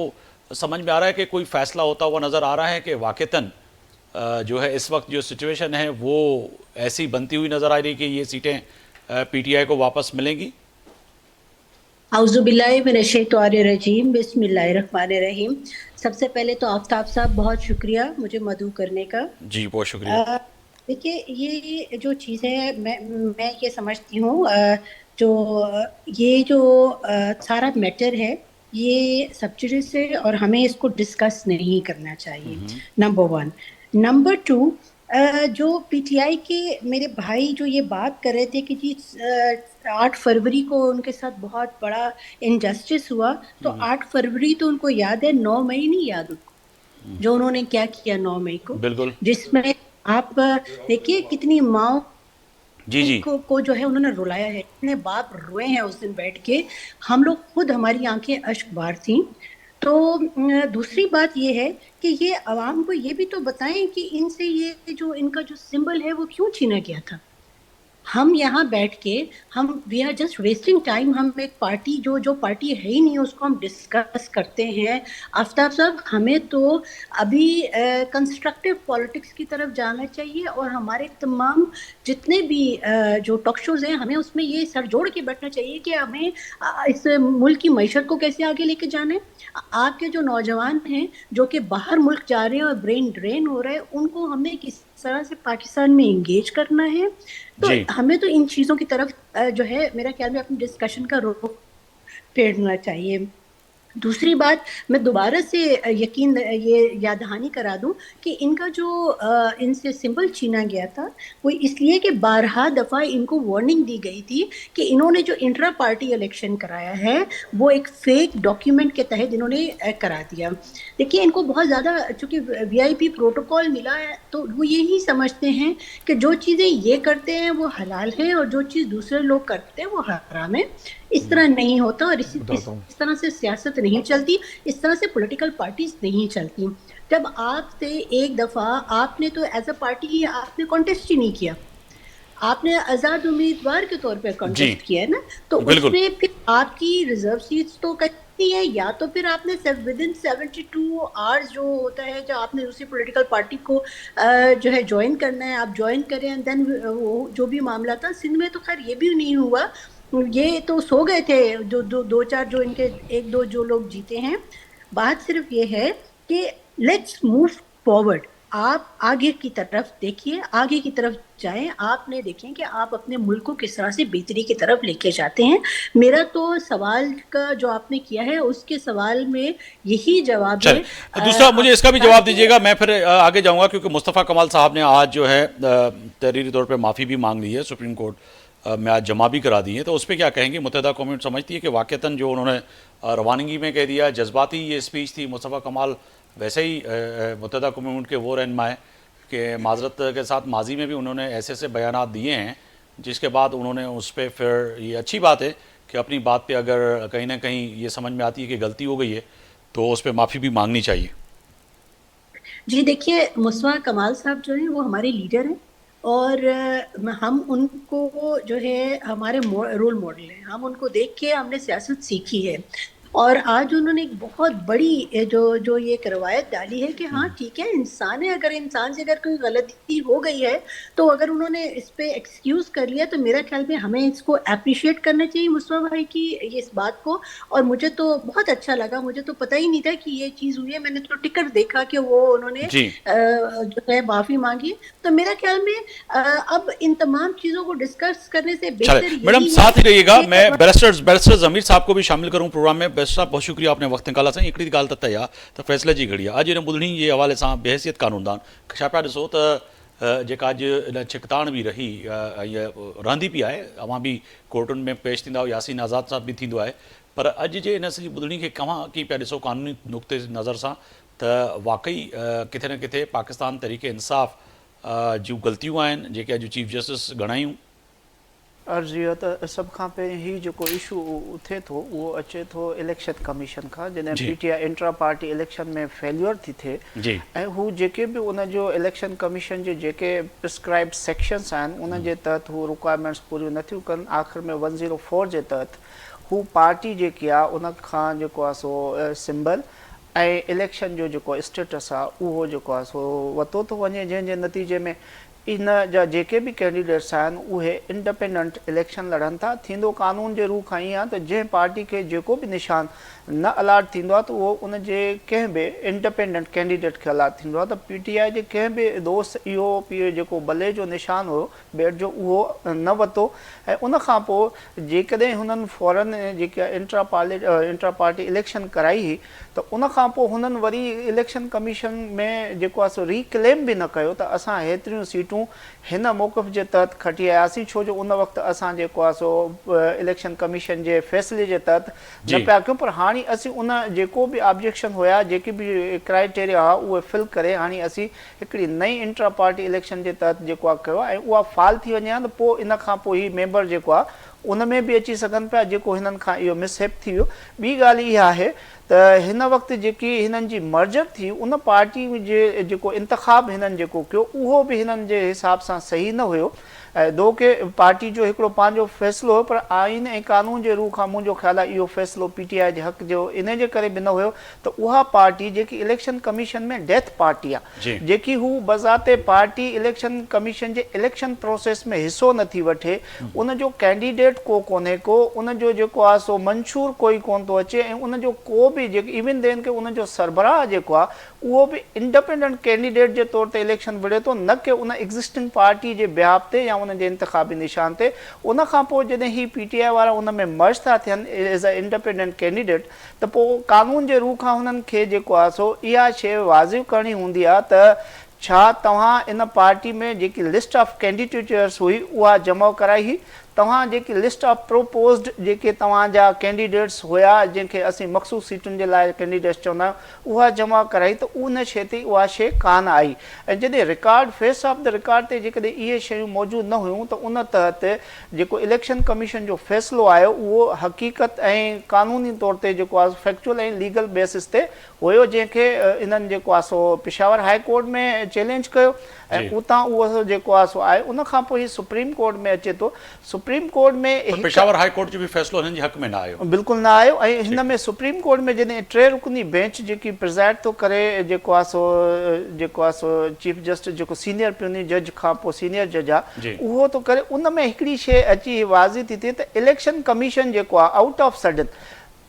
समझ में आ रहा है कि कोई फैसला होता हुआ नज़र आ रहा है कि वाक़तन जो है इस वक्त जो सिचुएशन है वो ऐसी बनती हुई नज़र आ रही कि ये सीटें PTI को वापस मिलेंगी? औज़ुबिल्लाहि मिनश्शैतानिर्रजीम, बिस्मिल्लाहिर्रहमानिर्रहीम। सबसे पहले तो आफ्ताब साहब बहुत शुक्रिया मुझे मदऊ करने का। जी बहुत शुक्रिया। देखिए ये जो चीज़ है मैं ये समझती हूँ जो सारा मैटर है ये सब्सिडी से और हमें इसको डिस्कस नहीं करना चाहिए, नंबर 1। नंबर 2, जो PTI के मेरे भाई जो ये बात कर रहे थे कि जी 8 फरवरी को उनके साथ बहुत बड़ा इनजस्टिस हुआ, तो 8 फरवरी तो उनको याद है, 9 मई नहीं याद उनको जो उन्होंने क्या किया 9 मई को, बिल्कुल, जिसमें आप देखिए कितनी माँ जी को जो है उन्होंने रुलाया है, इतने बाप रोए हैं उस दिन बैठ के, हम लोग खुद हमारी आंखें अश्क बार थी। तो दूसरी बात ये है कि ये आवाम को ये भी तो बताएं कि इनसे ये जो इनका जो सिंबल है वो क्यों छीना गया था। हम यहाँ बैठ के we are just wasting time. हम एक पार्टी जो पार्टी है ही नहीं उसको हम डिस्कस करते हैं। आफ्ताब साहब, हमें तो अभी कंस्ट्रक्टिव पॉलिटिक्स की तरफ जाना चाहिए और हमारे तमाम जितने भी जो टॉक शोज़ हैं हमें उसमें ये सर जोड़ के बैठना चाहिए कि हमें इस मुल्क की मईशत को कैसे आगे लेके जाना है। आपके जो नौजवान हैं जो कि बाहर मुल्क जा रहे हैं और ब्रेन ड्रेन हो रहा है, उनको हमें किस तरह से पाकिस्तान में इंगेज करना है। तो हमें तो इन चीज़ों की तरफ जो है मेरा ख्याल में अपनी डिस्कशन का रुख फेरना चाहिए। दूसरी बात, मैं दोबारा से ये याद दहानी करा दूं कि इनका जो इनसे सिंबल छीना गया था वो इसलिए कि 12 दफ़ा इनको वार्निंग दी गई थी कि इन्होंने जो इंट्रा पार्टी इलेक्शन कराया है वो एक फेक डॉक्यूमेंट के तहत इन्होंने करा दिया। देखिए, इनको बहुत ज़्यादा चूँकि VIP प्रोटोकॉल मिला है तो वो यही समझते हैं कि जो चीज़ें ये करते हैं वो हलाल है और जो चीज़ दूसरे लोग करते हैं वो हराम है। इस तरह नहीं होता और इस तरह से सियासत नहीं चलती, इस तरह से पॉलिटिकल पार्टीज नहीं चलती। जब आपसे एक दफ़ा आपने तो एज अ पार्टी आपने कॉन्टेस्ट ही नहीं किया, आपने आज़ाद उम्मीदवार के तौर पर कॉन्टेस्ट किया है ना, तो उसमें फिर आपकी रिजर्व सीट्स तो सकती हैं, या तो फिर आपने विद इन 72 आवर्स जो होता है, जो आपने दूसरी पॉलिटिकल पार्टी को जो है ज्वाइन करना है, आप ज्वाइन करें एंड देन वो जो भी मामला था। सिंध में तो खैर ये भी नहीं हुआ, ये तो सो गए थे दो चार जो इनके एक दो जो लोग जीते हैं। बात सिर्फ ये है कि लेट्स मूव फॉरवर्ड, आप आगे की तरफ देखिए, आगे की तरफ जाएं। आपने देखें कि आप अपने मुल्क को किस तरह से बेहतरी की तरफ लेके जाते हैं। मेरा तो सवाल का जो आपने किया है उसके सवाल में यही जवाब है। दूसरा मुझे इसका भी जवाब दीजिएगा, मैं फिर आगे जाऊंगा, क्योंकि मुस्तफ़ा कमाल साहब ने आज जो है तहरीरी तौर पे माफ़ी भी मांग ली है, सुप्रीम कोर्ट में आज जमा भी करा दी है, तो उस पर क्या कहेंगे? मुत्तहदा कौमें समझती है कि वाक़तन जो उन्होंने रवानगी में कह दिया, जज्बाती ये स्पीच थी। मुस्तफ़ा कमाल वैसे ही मुत्तहदा कौमें के वो रहनुमा है कि माजरत के साथ माजी में भी उन्होंने ऐसे ऐसे बयानात दिए हैं, जिसके बाद उन्होंने उस पर फिर ये अच्छी बात है कि अपनी बात पे अगर कहीं ना कहीं ये समझ में आती है कि गलती हो गई है तो उस पर माफ़ी भी मांगनी चाहिए। जी देखिए, मुस्तफा कमाल साहब जो हैं वो हमारे लीडर हैं, और हम उनको जो है हमारे रोल मॉडल हैं। हम उनको देख के हमने सियासत सीखी है, और आज उन्होंने एक बहुत बड़ी जो ये एक रवायत डाली है कि हाँ ठीक है, इंसान है, अगर इंसान से अगर कोई गलती हो गई है तो अगर उन्होंने इस पे एक्सक्यूज कर लिया तो मेरा ख्याल में हमें इसको अप्रिशिएट करना चाहिए मुस्तफा भाई की ये इस बात को। और मुझे तो बहुत अच्छा लगा, मुझे तो पता ही नहीं था कि ये चीज़ हुई है। मैंने तो टिकट देखा कि वो उन्होंने जो है माफ़ी मांगी, तो मेरा ख्याल में अब इन तमाम चीज़ों को डिस्कस करने से बेहतर मैडम साथ ही रहिएगा, मैं बैरिस्टर ज़मीर साहब को भी शामिल करूँ प्रोग्राम में। बैरिस्टर साहब बहुत शुक्रिया, आपने वक्त निकाला। साईं हिकिड़ी ॻाल्हि त तय आहे त फ़ैसिले जी घड़ी आहे। अॼु हिन ॿुधणी जे हवाले सां बेहसियत कानूनदान छा पिया ॾिसो त जेका अॼु इन छिकताण बि रही ऐं रहंदी बि आहे, अवां बि कोर्टुनि में पेश थींदा, यासीन आज़ाद साहब बि थींदो आहे, पर अॼु जे इन सॼी ॿुधणी खे तव्हां कीअं पिया ॾिसो कानूनी नुक़्ते नज़र सां त वाकई किथे न किथे पाकिस्तान तरीक़े इंसाफ़ जूं ग़लतियूं आहिनि जेके अॼु चीफ जस्टिस घणायूं? अर्ज़ी त सभ खां पहिरीं हीउ जेको इशू थिए थो उहो अचे थो इलेक्शन कमीशन खां, जॾहिं पीटीआई इंट्रा पार्टी इलेक्शन में फेल्यूर थी थिए ऐं हू जेके बि उनजो इलेक्शन कमीशन जे जेके प्रिस्क्राइब्ड सेक्शन्स आहिनि उन जे तहत हू रिक्वायरमेंट्स पूरियूं नथियूं कनि। आख़िर में 104 जे तहत हू पार्टी जेकी आहे उन खां जेको आहे सो सिंबल ऐं इलेक्शन जो जेको स्टेटस आहे उहो जेको आहे सो वरितो थो वञे, जंहिंजे नतीजे में इन जा जेके बि कैंडिडेट्स आहिनि उहे इंडिपेंडेंट इलेक्शन लड़नि था। थींदो कानून जे रूह खां ईअं आहे त जंहिं पार्टी खे जेको बि निशान न अलाट थींदो आहे त उहो उन जे कंहिं बि इंडिपेंडेंट कैंडिडेट खे अलाट थींदो आहे। त पीटीआई जे कंहिं बि दोस्त इहो जेको भले जो निशान हुयो बैट जो उहो न वरितो, ऐं उन खां पोइ जेकॾहिं हुननि फौरन जेका इंट्रा पार्टी इलेक्शन कराई हुई त उन खां पोइ हुननि वरी इलेक्शन कमीशन में जेको आहे सो रिक्लेम बि न कयो त असां हेतिरियूं सीटूं हिन मौक़िफ़ जे तहत खटी आयासीं, छो जो उन वक़्तु असां जेको आहे सो इलेक्शन कमीशन जे फ़ैसिले जे तहत न पिया कयूं। पर हाणे असीं उन जेको बि ऑब्जेक्शन हुया, जेकी बि क्राइटेरिया हुआ उहे फिल करे हाणे असीं हिकिड़ी नई इंट्रा पार्टी इलेक्शन जे तहत जेको आहे कयो आहे, ऐं उहा फाल थी वञे हा त पोइ इन खां पोइ ही मेंबर जेको आहे उन में बि अची सघनि पिया जेको हिननि खां इहो मिसहेप थी वियो। ॿी ॻाल्हि इहा आहे त हिन वक़्तु जेकी हिननि जी मर्जर थी उन पार्टी जे जेको इंतख़ाब हिननि जेको कयो उहो बि हिननि जे हिसाब सां सही न हुयो। दो के पार्टी जो हिकिड़ो पंहिंजो फ़ैसिलो हो, पर आइन ऐं कानून जे रूह खां मुंहिंजो ख़्यालु आहे इहो फ़ैसिलो पीटीआई जे हक़ जो इन जे करे बि न हुयो त उहा पार्टी जेकी इलेक्शन कमीशन में डेथ पार्टी आहे, जेकी हू बज़ाते पार्टी इलेक्शन कमीशन जे इलेक्शन प्रोसेस में हिसो नथी वठे, उन जो कैंडिडेट को कोन्हे को, उन जो जेको आहे सो मंशूर कोई कोन थो अचे, ऐं उन जो को बि जेको इवन देन के उन जो सरबराह जेको आहे उहो बि इंडिपेंडेंट कैंडिडेट जे तौर ते इलेक्शन विढ़े थो, न कि उन एग्ज़िस्टिंग पार्टी जे बिहाफ ते या उन जे इंतख़ाबी निशान ते। उन खां पोइ जॾहिं ही पीटीआई वारा उन में मर्ज था थियनि एज़ अ इंडिपेंडेंट कैंडिडेट, त पोइ कानून जे रूह खां हुननि खे जेको आहे सो इहा शइ वाज़िब करणी हूंदी आहे त छा तव्हां इन पार्टी में जेकी लिस्ट ऑफ कैंडिडेटर्स हुई उहा जमा कराई हुई, तव्हां जेकी लिस्ट ऑफ प्रोपोज्ड जेके तव्हांजा कैंडिडेट्स हुया जंहिंखे असीं मख़सूस सीटुनि जे लाइ कैंडिडेट्स चवंदा आहियूं उहा जमा कराई, त उन शइ ते उहा शइ कान आई। ऐं जॾहिं record face of the record ते जेकॾहिं इहे शयूं मौजूदु न हुयूं त उन तहत जेको इलेक्शन कमीशन जो फ़ैसिलो आयो उहो हक़ीक़त ऐं कानूनी तौर ते जेको आहे फैक्चुअल ऐं लीगल बेसिस ते हुयो, जंहिंखे इन्हनि जेको आहे सो पेशावर हाई कोर्ट में चैलेंज कयो ऐं उतां उहो जेको आहे सो आहे। उन खां पोइ सुप्रीम कोर्ट में अचे थो। सुप्रीम कोर्ट में पेशावर हाई कोर्ट जो भी फ़ैसिलो हिननि जे हक़ में न आयो, बिल्कुलु न आयो। ऐं हिन में सुप्रीम कोर्ट में जॾहिं 3 रुकनी बेंच जेकी प्रिज़ाइड थो करे जेको आहे सो चीफ जस्टिस जेको सीनियर प्यूनी जज खां पोइ सीनियर जज आहे उहो थो करे, उन में हिकिड़ी शइ अची वाज़ी थी थिए त इलेक्शन कमीशन जेको आहे आउट ऑफ सडन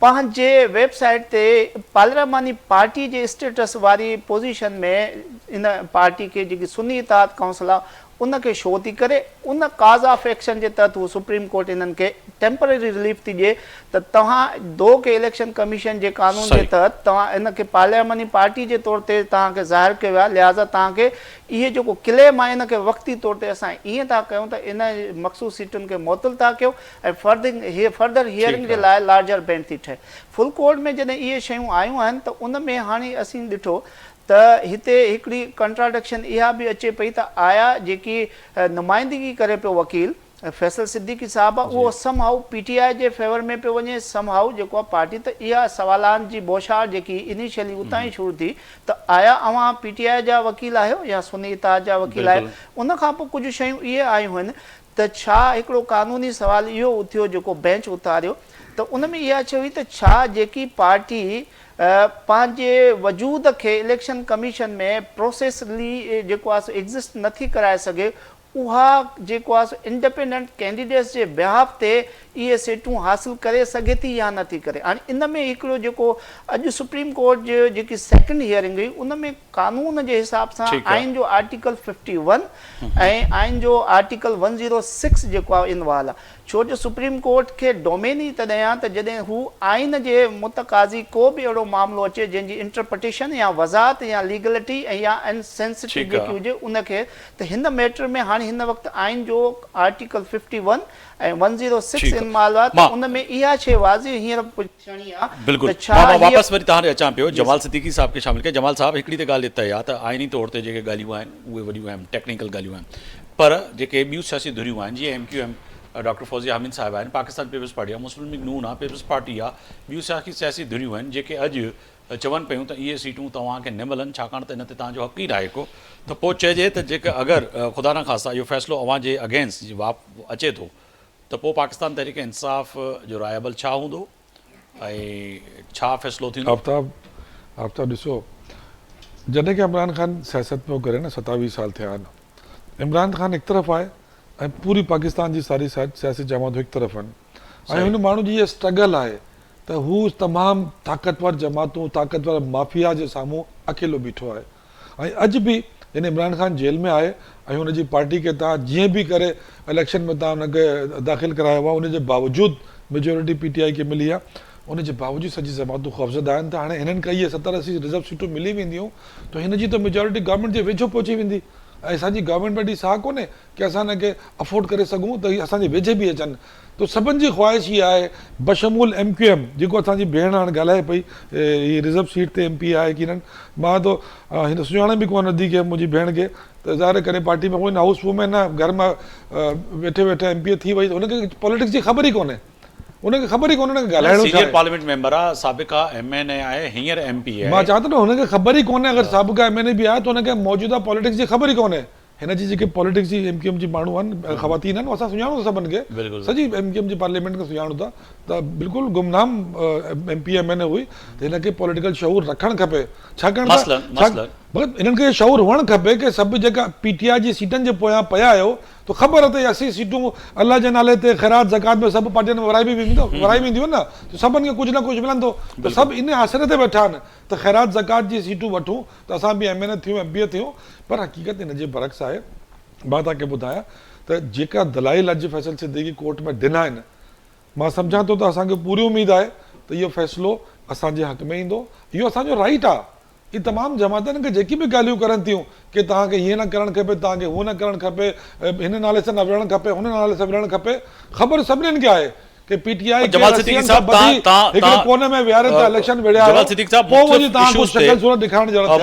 पंहिंजे वेबसाइट ते पार्लियामानी पार्टी जे स्टेटस वारी पोज़ीशन में इन पार्टी खे जेकी सुन्नी इत्तेहाद काउंसिल आहे उनखे शो थी करे, उन काज़ ऑफ एक्शन जे तहत उहो सुप्रीम कोर्ट इन्हनि खे टेम्पररी रिलीफ थी ॾिए त तव्हां दो के इलेक्शन कमीशन जे कानून जे तहत तव्हां इनखे पार्लियामानी पार्टी जे तौर ते तव्हांखे ज़ाहिर कयो आहे, लिहाज़ा तव्हांखे इहे जेको क्लेम आहे इनखे वक़्ती तौर ते असां ईअं था कयूं त इन मख़सूस सीटुनि खे मुअतल था कयूं ऐं फर्दर हियरिंग जे लाइ लार्जर बेंच थी ठहे। फुल कोर्ट में जॾहिं इहे शयूं आयूं आहिनि त उन में हाणे असीं ॾिठो त हिते हिकिड़ी कंट्राडिक्शन इहा बि अचे पई त आया जेकी नुमाइंदगी करे पियो वकील फैसल सिद्दीकी साहब आहे उहो some how PTI J favour में पियो वञे, सम हाउ जेको आहे पार्टी, त इहा सवालान जी बौछार जेकी इनिशियली उतां ई शुरू थी त आया अवां PTI जा वकील आहियो या सुन्नी इत्तेहाद जा वकील आहियो। उन खां पोइ कुझु शयूं इहे आयूं आहिनि त छा हिकिड़ो कानूनी सवाल इहो उथियो जेको बेंच उतारियो त उन में इहा चई त छा जेकी पार्टी पंहिंजे वजूद खे इलेक्शन कमीशन में प्रोसेसली जेको आहे एग्ज़िस्ट नथी कराए सघे, उहा जेको आहे इंडिपेंडेंट कैंडिडेट्स जे बिहाफ ते इहे सीटूं हासिल करे सघे थी या नथी करे। हाणे इन में हिकिड़ो जेको अॼु सुप्रीम कोर्ट जो जेकी सेकेंड हियरिंग हुई उन में कानून जे हिसाब सां आइन जो आर्टिकल 51 ऐं आइन जो आर्टिकल 106 जेको आहे इनवाल आहे, छो जो सुप्रीम कोर्ट खे डोमेन ई तॾहिं आहे त जॾहिं हू आइन जे मुतक़ाज़ी को बि अहिड़ो मामिलो अचे जंहिंजी इंटरप्रिटेशन या वज़ाहत या लीगलिटी ऐं या अनसेंसिटिव जेकी हुजे उनखे, त हिन मैटर में हाणे हिन वक़्तु आइन जो आर्टिकल 51 ऐं 106 इन माल आहे त उन में इहा शइ वाज़ी हींअर पुछणी आहे। बिल्कुलु मां वापसि वरी तव्हां ॾे अचां पियो, जमाल सिद्दीकी साहब खे शामिल कयो। जमाल साहब, हिकिड़ी त ॻाल्हि हिते आहे त आइनी तौर ते जेके ॻाल्हियूं आहिनि उहे वॾियूं आहिनि, टेक्निकल ॻाल्हियूं आहिनि, पर जेके ॿियूं सियासी धुरियूं आहिनि जीअं MQM डॉक्टर फौजिया हमीद साहिब आहिनि, पाकिस्तान पीपल्स पार्टी आहे, मुस्लिम लीग नून आहे, पीपल्स पार्टी आहे, ॿियूं सियासी धुरियूं आहिनि जेके अॼु चवनि पियूं त इहे सीटूं तव्हांखे न मिलनि छाकाणि त इन ते तव्हांजो हक़ ई नाहे को, त पोइ चइजे त जेके अगरि ख़ुदा न ख़ास्ता इहो फ़ैसिलो अवां जे अगेंस्ट अचे थो त पोइ पाकिस्तान तहरीक इंसाफ़ जो रायबल छा हूंदो ऐं छा फ़ैसिलो थींदो? आफ्ताब ॾिसो, जॾहिं की इमरान ख़ान सियासत पियो करे न 27 साल थिया आहिनि, इमरान ख़ान हिकु तरफ़ आहे ऐं पूरी पाकिस्तान जी सारी सियासी जमातूं हिकु तरफ़ आहिनि, ऐं हुन माण्हू जी इहा स्ट्रगल आहे त हू तमामु ताक़तवर जमातूं ताक़तवर माफ़िया जे साम्हूं अकेलो बीठो आहे। ऐं अॼु बि जॾहिं इमरान ख़ान जेल में आहे ऐं हुनजी पार्टी खे तव्हां जीअं बि करे इलेक्शन में तव्हां हुनखे दाख़िल करायो आहे, उनजे बावजूदु मेजोरिटी PTI खे मिली आहे, उनजे बावजूदु सॼी जमातूं ख़ौफ़ज़दा आहिनि त हाणे हिननि खे इहे 70-80 रिज़र्व सीटूं मिली वेंदियूं त हिनजी त मेजोरिटी गवर्नमेंट जे वेझो पहुची वेंदी ऐं असांजी गवर्नमेंट में एॾी साह कोन्हे की असां हिनखे अफोर्ड करे सघूं त असांजे वेझे बि अचनि। तो सभिनि जी ख़्वाहिश इहा आहे बशमूल MQM जेको असांजी भेण हाणे ॻाल्हाए पई हीअ रिज़र्व सीट ते MP आहे की न, मां त हिन सुञाणे बि कोन नदी खे मुंहिंजी भेण खे त ज़ाहिर करे पार्टी में कोई हाउस वूमेन आहे, घर मां वेठे वेठे MP थी वई त हुनखे पॉलिटिक्स जी ख़बर ई कोन्हे, उनखे ख़बर ई कोन्हे हुनखे ॻाल्हाइणो छा आहे। पार्लियामेंट मेंबर आहे, साबिक़ा MNA आहे, हींअर MP आहे। मां चवां थो न हुनखे ख़बर ई कोन्हे, अगरि साबिक़ा MNA बि आहे त हुनखे मौजूदा पॉलिटिक्स जी ख़बर ई कोन्हे। हिन जी जेके पॉलिटिक्स जी MQM जी माण्हू आहिनि, ख़वातीन आहिनि, असां सुञाणो था सभिनि खे, सॼी MQM जी पार्लियामेंट खे सुञाणो था त बिल्कुलु गुमनाम MP MNA हुई, त हिनखे पॉलिटिकल शऊर रखणु खपे, छाकाणि हिननि खे शऊर हुअणु खपे की सभु जेका PTI जी सीटनि जे पोयां पिया आहियो त ख़बर अथई 80 सीटूं अलाह जे नाले ते ख़ैरात ज़कात में सभु पार्टियुनि में वराई वेंदियूं न, त सभिनि खे कुझु न कुझु मिलंदो, त सभु इन आसिरे ते वेठा आहिनि त ख़ैरात ज़कात जी सीटूं वठूं त असां बि MNA थियूं MP थियूं। पर हक़ीक़त हिन जे बरक्स आहे, मां तव्हांखे ॿुधायां त जेका दलाइल अॼु फैसल सिद्दीकी कोर्ट में ॾिना आहिनि, मां सम्झां थो त असांखे पूरी उमेदु आहे त इहो फ़ैसिलो असांजे हक़ में ईंदो, इहो असांजो राइट आहे। ये तमामु जमातनि खे जेकी बि ॻाल्हियूं करनि थियूं की तव्हांखे हीअं न करणु खपे, तव्हांखे हू न करणु खपे, हिन नाले सां न विढ़णु खपे, हुन नाले सां विढ़णु खपे, ख़बर सभिनीनि खे आहे कि PTI कोने में विहारे त इलेक्शन विढ़िया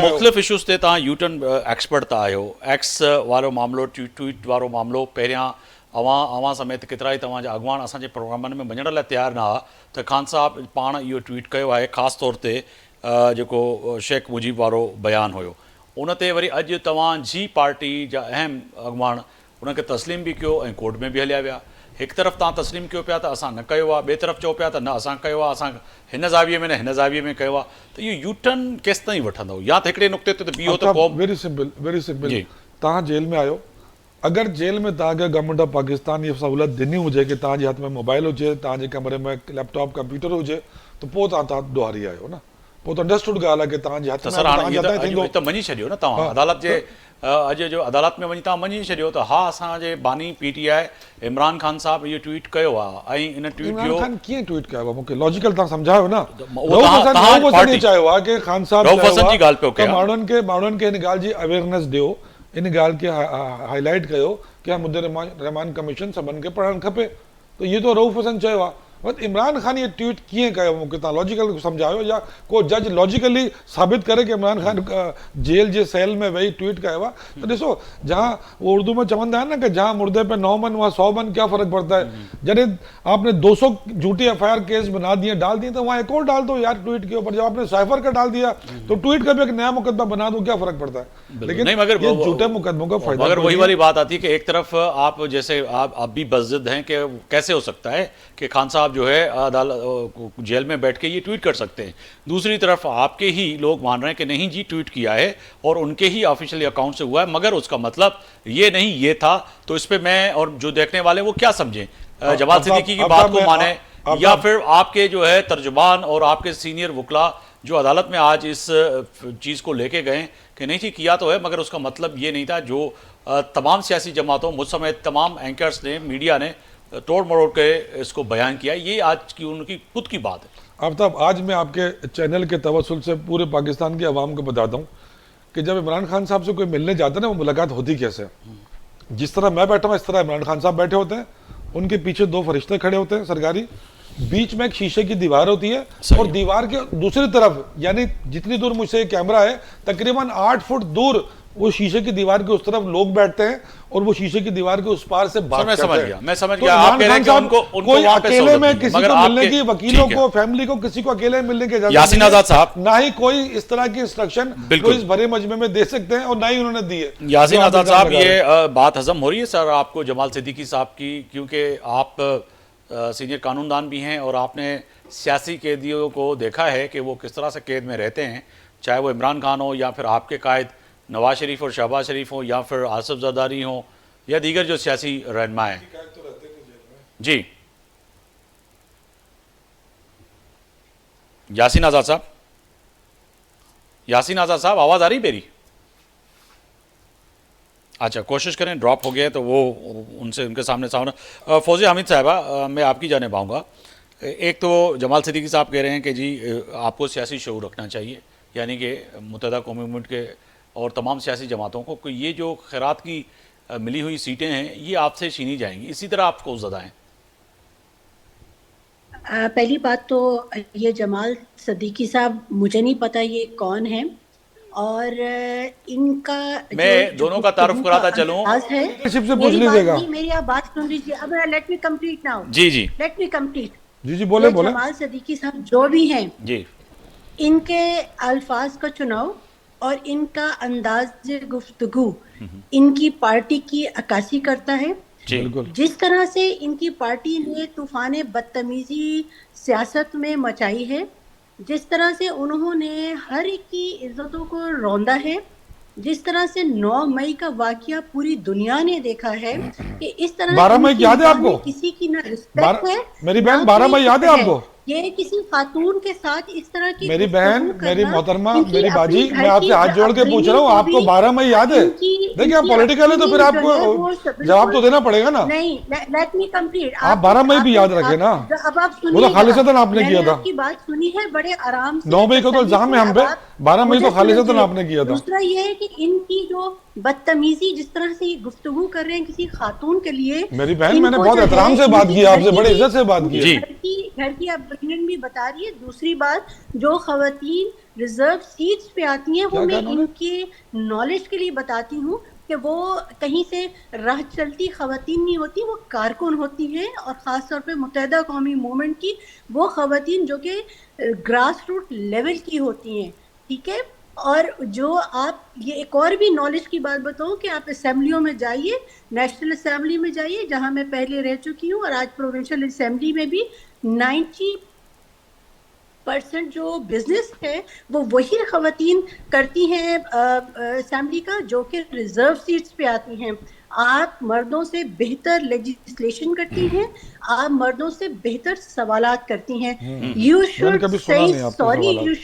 मुख़्तलिफ़ इशूज़ ते तव्हां यूटर्न एक्सपर्ट था आहियो, एक्स वारो मामिलो, ट्वीट वारो मामिलो, पहिरियां अवां समेत केतिरा ई तव्हांजा अॻुवान असांजे प्रोग्रामनि में वञण लाइ तयारु न हुआ त ख़ान साहब पाण इहो ट्वीट कयो आहे, ख़ासि तौर ते जेको शेख मुजीब वारो बयानु हुयो, उन ते वरी अॼु तव्हांजी पार्टी जा अहम अॻुवान उनखे तस्लीम बि कयो ऐं कोर्ट में बि हलिया विया। हिकु तरफ़ तव्हां तस्लीम कयो पिया त असां न कयो आहे, ॿिए तरफ़ चओ पिया त न असां कयो आहे, असां हिन ज़ाविये में न हिन ज़ाविये में कयो आहे, त इहो यू टर्न केसि ताईं वठंदो, या त हिकिड़े नुक़्ते ते बीहो त पोइ वेरी सिंपल जी। तव्हां जेल में आयो, अगरि जेल में तव्हांखे गवर्नमेंट ऑफ पाकिस्तान इहा सहूलियत ॾिनी हुजे कि तव्हांजे हथ में मोबाइल हुजे, तव्हांजे कमरे में लैपटॉप कंप्यूटर हुजे, त पोइ तव्हां ॾोहारी आहियो न, पोइ त अंडरस्टूड ॻाल्हि आहे कि तव्हांजे हथ त में सर हाणे तव्हांजे इहो हथां थींदो। त मञी छॾियो न तव्हां अदालत जे अॼु जो अदालत में वञी तव्हां मञी छॾियो त हा असांजे बानी PTI इमरान ख़ान साहब इहो ट्वीट कयो आहे, ऐं इन ट्वीट इमरान जो खान कीअं ट्वीट कयो आहे मूंखे लॉजिकल तव्हां सम्झायो न, उहो तव्हां पार्टी चयो आहे कि खान साहब रऊफ़ हसन जी ॻाल्हि पियो कयां। माण्हुनि खे हिन ॻाल्हि जी अवेयरनेस ॾियो, इन ॻाल्हि खे हाईलाइट कयो कि मुद्दे रहमान कमीशन सभिनि खे पढ़णु खपे, त इहो त रऊफ़ हसन चयो आहे। बट इमरान खान ये ट्वीट किए कयो मूंखे तव्हां लॉजिकल समझायो, या को जज लॉजिकली साबित करे कि इमरान खान जेल जे सेल में वेही ट्वीट कयो आहे। तो ॾिसो, जहाँ वो उर्दू में चवंदा आहिनि न कि जहाँ मुर्दे पे 9 मन वहाँ 100 मन, क्या फर्क पड़ता है। जॾहिं आपने 200 झूठी FIR केस बना दिए डाल दिए तो वहाँ एक और डाल दो यार ट्वीट के ऊपर। जब आपने साइफर का डाल दिया तो ट्वीट का भी एक नया मुकदमा बना दो, क्या फर्क पड़ता है। लेकिन नहीं, मगर ये झूठे मुकदमों का फायदा, मगर वही वाली बात आती है कि एक तरफ आप जैसे आप भी बज़िद हैं कि कैसे हो सकता है कि खान साहब जो है अदालत जेल में बैठ के ये ट्वीट कर सकते हैं, दूसरी तरफ आपके ही लोग मान रहे हैं कि नहीं जी ट्वीट किया है और उनके ही ऑफिशियल अकाउंट से हुआ है, मगर उसका मतलब ये नहीं ये था। तो इस पे मैं और जो देखने वाले वो क्या समझें, जमाल सिद्दीकी की बात को माने या फिर आपके जो है तर्जुमान और आपके सीनियर वकला जो अदालत में आज इस चीज़ को लेके गए कि नहीं जी किया तो है मगर उसका मतलब ये नहीं था, जो तमाम सियासी जमातों मुझ समेत तमाम एंकर्स ने, मीडिया ने तोड़ मरोड़ के इसको बयान किया, ये आज की उनकी खुद की बात है। आफ्ताब, आज मैं आपके चैनल के तवस्सुल से पूरे पाकिस्तान की आवाम को बताता हूँ कि जब इमरान खान साहब से कोई मिलने जाता है ना, वो मुलाकात होती कैसे है। जिस तरह मैं बैठा हूँ इस तरह इमरान खान साहब बैठे होते हैं, उनके पीछे 2 फरिश्ते खड़े होते हैं सरकारी, बीच में एक शीशे की दीवार होती है और दीवार के दूसरी तरफ, यानी जितनी दूर मुझसे कैमरा है तकरीबन 8 फुट दूर, वो शीशे की दीवार के उस तरफ लोग बैठते हैं और वो शीशे की दीवार के उस पार से बात करते हैं। मैं समझ गया आप कह रहे हैं कि उनको कोई अकेले में किसी को मिलने की, वकीलों को, फैमिली को, किसी को अकेले मिलने की इजाजत यासीन आजाद साहब, ना ही कोई इस तरह की इंस्ट्रक्शन जो इस भरे मजमे में दे सकते हैं और ना ही उन्होंने दी है। यासीन आजाद साहब, ये बात हजम हो रही है सर आपको जमाल सिद्दीकी साहब की, क्योंकि आप सीनियर कानूनदान भी हैं और आपने सियासी कैदियों को देखा है कि वो किस तरह से कैद में रहते हैं, चाहे वो इमरान खान हो या फिर आपके कायद नवाज शरीफ और शहबाज शरीफ हो या फिर आसिफ जरदारी हो या दीगर जो सियासी रहनुमा है। जी यासीन आज़ाद साहब, यासीन आज़ाद साहब आवाज़ आ रही मेरी? अच्छा, कोशिश करें, ड्रॉप हो गया तो वो उनसे उनके सामने फौजिया हमीद साहबा, मैं आपकी जाने पाऊँगा। एक तो जमाल सिद्दीकी साहब कह रहे हैं कि जी आपको सियासी शऊर रखना चाहिए, यानी कि मुत्तहदा कौमी मूवमेंट के और तमाम सियासी जमातों को कि ये जो खैरात की मिली हुई सीटें हैं ये आपसे छीनी जाएंगी, इसी तरह आपको ज़दा हैं। पहली बात तो ये जमाल सिद्दीकी साहब मुझे नहीं पता ये कौन है, और इनका मैं दोनों का तारुफ कराता चलूं, मेरी आप बात सुन लीजिए। अब लेट मी कंप्लीट नाउ। जी जी, लेट मी कंप्लीट। जी बोले बोले। जमाल सिद्दीकी साहब जो भी हैं जी, इनके अल्फाज का चुनाव और इनका अंदाज गुफ्तगू इनकी पार्टी की अक्कासी करता है। जिस तरह से इनकी पार्टी ने तूफान बदतमीजी सियासत में मचाई है, जिस तरह से उन्होंने हर एक की इज्जतों को रौंदा है, जिस तरह से 9 मई का वाकया पूरी दुनिया ने देखा है कि इस तरह 12 मई याद है आपको? किसी की ना रिस्पेक्ट है। मेरी बहन 12 मई याद है आपको? ये किसी खातून के साथ इस तरह की मेरी बहन, मेरी मोहतरमा, मेरी बाजी, मैं आपसे हाथ जोड़ के पूछ रहा हूँ, आपको 12 मई याद है? देखिए आप पॉलिटिकल है तो फिर आपको जवाब तो देना पड़ेगा ना। नहीं, लेट मी कंप्लीट। आप 12 मई भी याद रखे ना। अब आप सुनिए, वो तो खालिसतन आपने किया था। आपकी बात सुनी है बड़े आराम से। 9 मई को तो इल्जाम है हम पे, 12 मई तो खालिसतन आपने किया था। दूसरा ये है कि इनकी जो बदतमीजी, जिस तरह से गुफ्तगू कर रहे हैं किसी खातून के लिए। मेरी बहन, मैंने बहुत एहतराम से बात की आपसे, बड़े इज्जत से बात की। घर की आप भी बता रही है। दूसरी बात, जो खवातीन रिजर्व सीट्स पे आती हैं वो मैं इनके नॉलेज के लिए बताती हूँ कि वो कहीं से राह चलती खवातीन नहीं होती, वो कारकुन होती हैं, और ख़ास तौर पे मुत्तहदा कौमी मूवमेंट की वो खवातीन जो कि ग्रास रूट लेवल की होती हैं, ठीक है। اور جو آپ یہ ایک اور بھی نالج کی بات بتاؤں کہ آپ اسمبلیوں میں جائیے، نیشنل اسمبلی میں جائیے جہاں میں پہلے رہ چکی ہوں، اور آج پروونشل اسمبلی میں بھی 90% جو بزنس ہے وہ وہی خواتین کرتی ہیں اسمبلی کا جو کہ ریزرو سیٹس پہ آتی ہیں. آپ مردوں سے بہتر لیجسلیشن کرتی ہیں، آپ مردوں سے بہتر سوالات کرتی ہیں. You should say sorry, you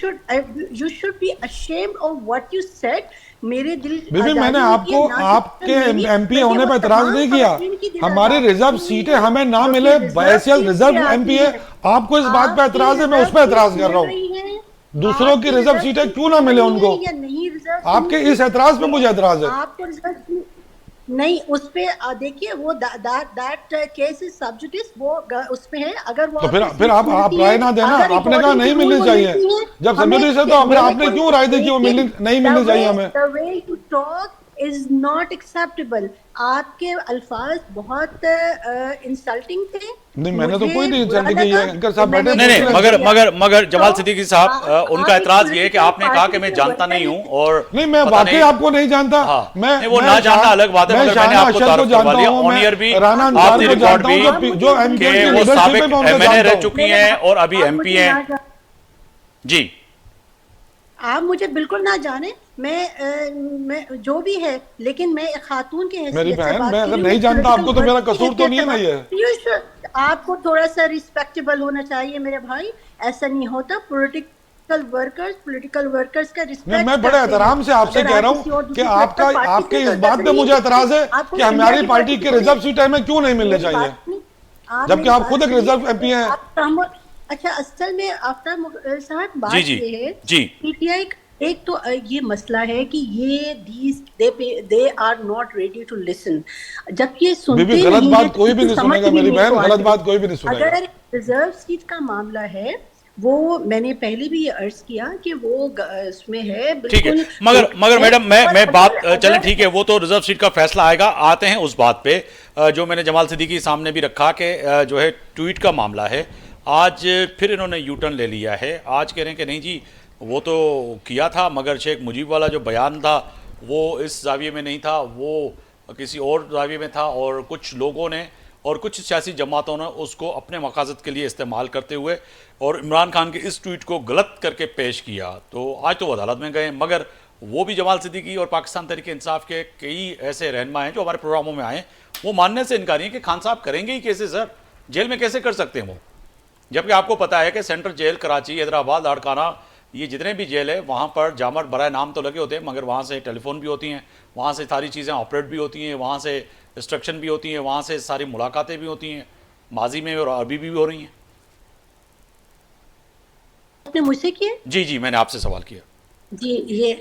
should be ashamed of what you said. میرے دل بی میں نے آپ کو آپ کے ایم پی ہونے پہ اعتراض نہیں کیا. ہماری ریزرو سیٹیں ہمیں نہ ملے بحیثیت ریزرو ایم پی ہے، آپ کو اس بات پہ اعتراض ہے، میں اس پہ اعتراض کر رہا ہوں. دوسروں کی ریزرو سیٹیں کیوں نہ ملے ان کو، آپ کے اس اعتراض پہ مجھے اعتراض ہے. آپ کو نہیں، اس پہ دیکھیے وہ دیٹ کیس از سبجوڈس، وہ اس میں ہے. اگر وہ تو پھر آپ رائے نہ دینا، آپ نے کہا نہیں ملنی چاہیے. جب سبجوڈس ہے تو پھر آپ نے کیوں رائے دی کہ وہ نہیں ملنی چاہیے ہمیں؟ The way you talk is not acceptable. آپ کے الفاظ بہت انسلٹنگ تھے. نہیں میں نے تو کوئی نہیں انسلٹ کی ہے. انکر صاحب بیٹھے نہیں مگر جمال صدیقی صاحب ان کا اعتراض یہ ہے کہ آپ نے کہا کہ میں جانتا نہیں ہوں، اور نہیں میں واقعی آپ کو نہیں جانتا. میں وہ نہ جاننا الگ بات ہے، مگر میں نے آپ کو تعارف کروا دیا. آن ایئر بھی آپ نے ریکارڈ بھی کہ وہ سابق ایم این اے رہ چکی ہیں اور ابھی ایم پی ہیں. جی آپ مجھے بالکل نہ جانیں، میں جو بھی ہے، لیکن میں ایک خاتون کی حیثیت سے بات کر رہی ہوں. میں اگر نہیں جانتا آپ کو تو میرا قصور تو نہیں ہے نا یہ. آپ کو تھوڑا سا ریسپیکٹیبل ہونا چاہیے میرے بھائی، ایسا نہیں ہوتا. پولیٹیکل ورکرز کا ریسپیکٹ. میں بڑے احترام سے آپ سے کہہ رہا ہوں کہ آپ کے اس بات پہ مجھے اعتراض ہے کہ ہماری پارٹی کی ریزرو سیٹیں ہمیں کیوں نہیں ملنے چاہیے، جبکہ آپ خود ایک ریزرو ایم پی ہیں. اچھا، اصل میں آفتاب صاحب بات یہ ہے، پی ٹی آئی ایک تو یہ مسئلہ ہے کہ یہ they are not ready to listen. جب یہ سنتے نہیں ہیں، غلط بات کوئی بھی نہیں سنے گا میری بہن، غلط بات کوئی بھی نہیں سنے گا. اگر ریزرو سیٹ کا معاملہ ہے، وہ میں نے پہلے بھی یہ عرض کیا کہ وہ اس میں ہے ٹھیک ہے. مگر میڈم میں بات چلیں ٹھیک ہے، وہ تو ریزرو سیٹ کا فیصلہ آئے گا. آتے ہیں اس بات پہ جو میں نے جمال صدیقی سامنے بھی رکھا کہ جو ہے ٹویٹ کا معاملہ ہے. آج پھر انہوں نے یو ٹرن لے لیا ہے. آج کہہ رہے ہیں کہ نہیں جی وہ تو کیا تھا، مگر شیخ مجیب والا جو بیان تھا وہ اس زاویے میں نہیں تھا، وہ کسی اور زاویے میں تھا، اور کچھ لوگوں نے اور کچھ سیاسی جماعتوں نے اس کو اپنے مقاصد کے لیے استعمال کرتے ہوئے اور عمران خان کے اس ٹویٹ کو غلط کر کے پیش کیا. تو آج تو وہ عدالت میں گئے، مگر وہ بھی جمال صدیقی اور پاکستان تحریک انصاف کے کئی ایسے رہنما ہیں جو ہمارے پروگراموں میں آئے ہیں، وہ ماننے سے انکاری ہیں کہ خان صاحب کریں گے ہی کیسے سر، جیل میں کیسے کر سکتے ہیں وہ. جبکہ آپ کو پتا ہے کہ سینٹرل جیل کراچی، حیدرآباد، لاڑکانہ، یہ جتنے بھی جیل ہے وہاں پر جامر برائے نام تو لگے ہوتے ہیں، مگر وہاں سے ٹیلی فون بھی ہوتی ہیں، وہاں سے ساری چیزیں آپریٹ بھی ہوتی ہیں، وہاں سے انسٹرکشن بھی ہوتی ہیں، وہاں سے ساری ملاقاتیں بھی ہوتی ہیں، ماضی میں اور ابھی بھی ہو رہی ہیں. آپ نے مجھ سے کیا؟ جی میں نے آپ سے سوال کیا. جی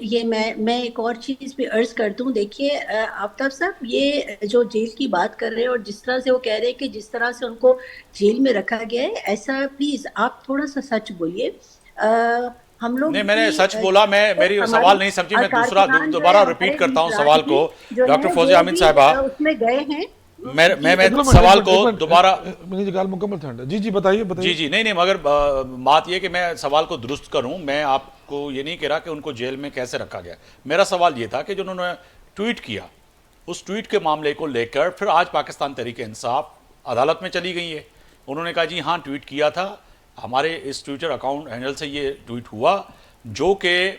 یہ میں ایک اور چیز بھی عرض کر دوں. دیکھیے آفتاب صاحب، یہ جو جیل کی بات کر رہے ہیں اور جس طرح سے وہ کہہ رہے ہیں کہ جس طرح سے ان کو جیل میں رکھا گیا ہے، ایسا پلیز آپ تھوڑا سا سچ بولیے. ہم لوگ نہیں میں نے سچ بولا، میری سوال نہیں سمجھی، میں دوبارہ ریپیٹ کرتا ہوں سوال کو. ڈاکٹر فوزیہ حامد صاحبہ اس میں گئے ہیں، میں سوال کو دوبارہ جی بتائیے. جی نہیں مگر بات یہ کہ میں سوال کو درست کروں، میں آپ کو یہ نہیں کہہ رہا کہ ان کو جیل میں کیسے رکھا گیا. میرا سوال یہ تھا کہ جو انہوں نے ٹویٹ کیا، اس ٹویٹ کے معاملے کو لے کر پھر آج پاکستان تحریک انصاف عدالت میں چلی گئی ہے. انہوں نے کہا جی ہاں ٹویٹ کیا تھا، ہمارے اس ٹویٹر اکاؤنٹ ہینڈل سے یہ ٹویٹ ہوا، جو کہ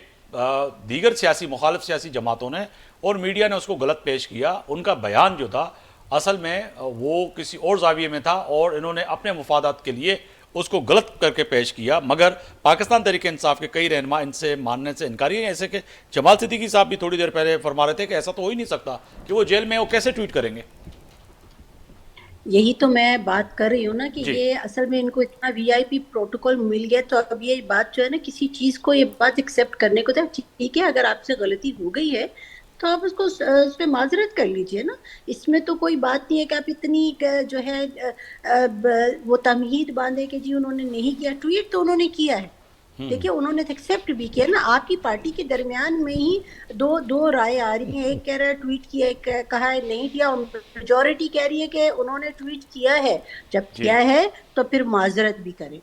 دیگر مخالف سیاسی جماعتوں نے اور میڈیا نے اس کو غلط پیش کیا. ان کا بیان جو تھا اصل میں وہ کسی اور زاویے میں تھا اور انہوں نے اپنے مفادات کے لیے اس کو غلط کر کے پیش کیا. مگر پاکستان تحریک انصاف کے کئی رہنما ان سے ماننے سے انکاری ہیں، ایسے کہ جمال صدیقی صاحب بھی تھوڑی دیر پہلے فرما رہے تھے کہ ایسا تو ہو ہی نہیں سکتا کہ وہ جیل میں وہ کیسے ٹویٹ کریں گے. یہی تو میں بات کر رہی ہوں نا کہ یہ اصل میں ان کو اتنا وی آئی پی پروٹوکول مل گیا، تو اب یہ بات جو ہے نا کسی چیز کو یہ بات ایکسیپٹ کرنے کو تھا. ٹھیک ہے، اگر آپ سے غلطی ہو گئی ہے تو آپ اس پہ معذرت کر لیجئے نا. اس میں تو کوئی بات نہیں ہے کہ آپ اتنی جو ہے وہ تمہید باندھے کہ جی انہوں نے نہیں کیا. ٹویٹ تو انہوں نے کیا ہے، دیکھیے انہوں نے ایکسیپٹ بھی کیا نا. آپ کی پارٹی کے درمیان میں ہی دو رائے آ رہی ہیں، ایک کہہ رہا ہے ٹویٹ کیا، ایک کہا ہے نہیں کیا. میجورٹی کہہ رہی ہے کہ انہوں نے ٹویٹ کیا ہے. جب کیا ہے تو پھر معذرت بھی کریں.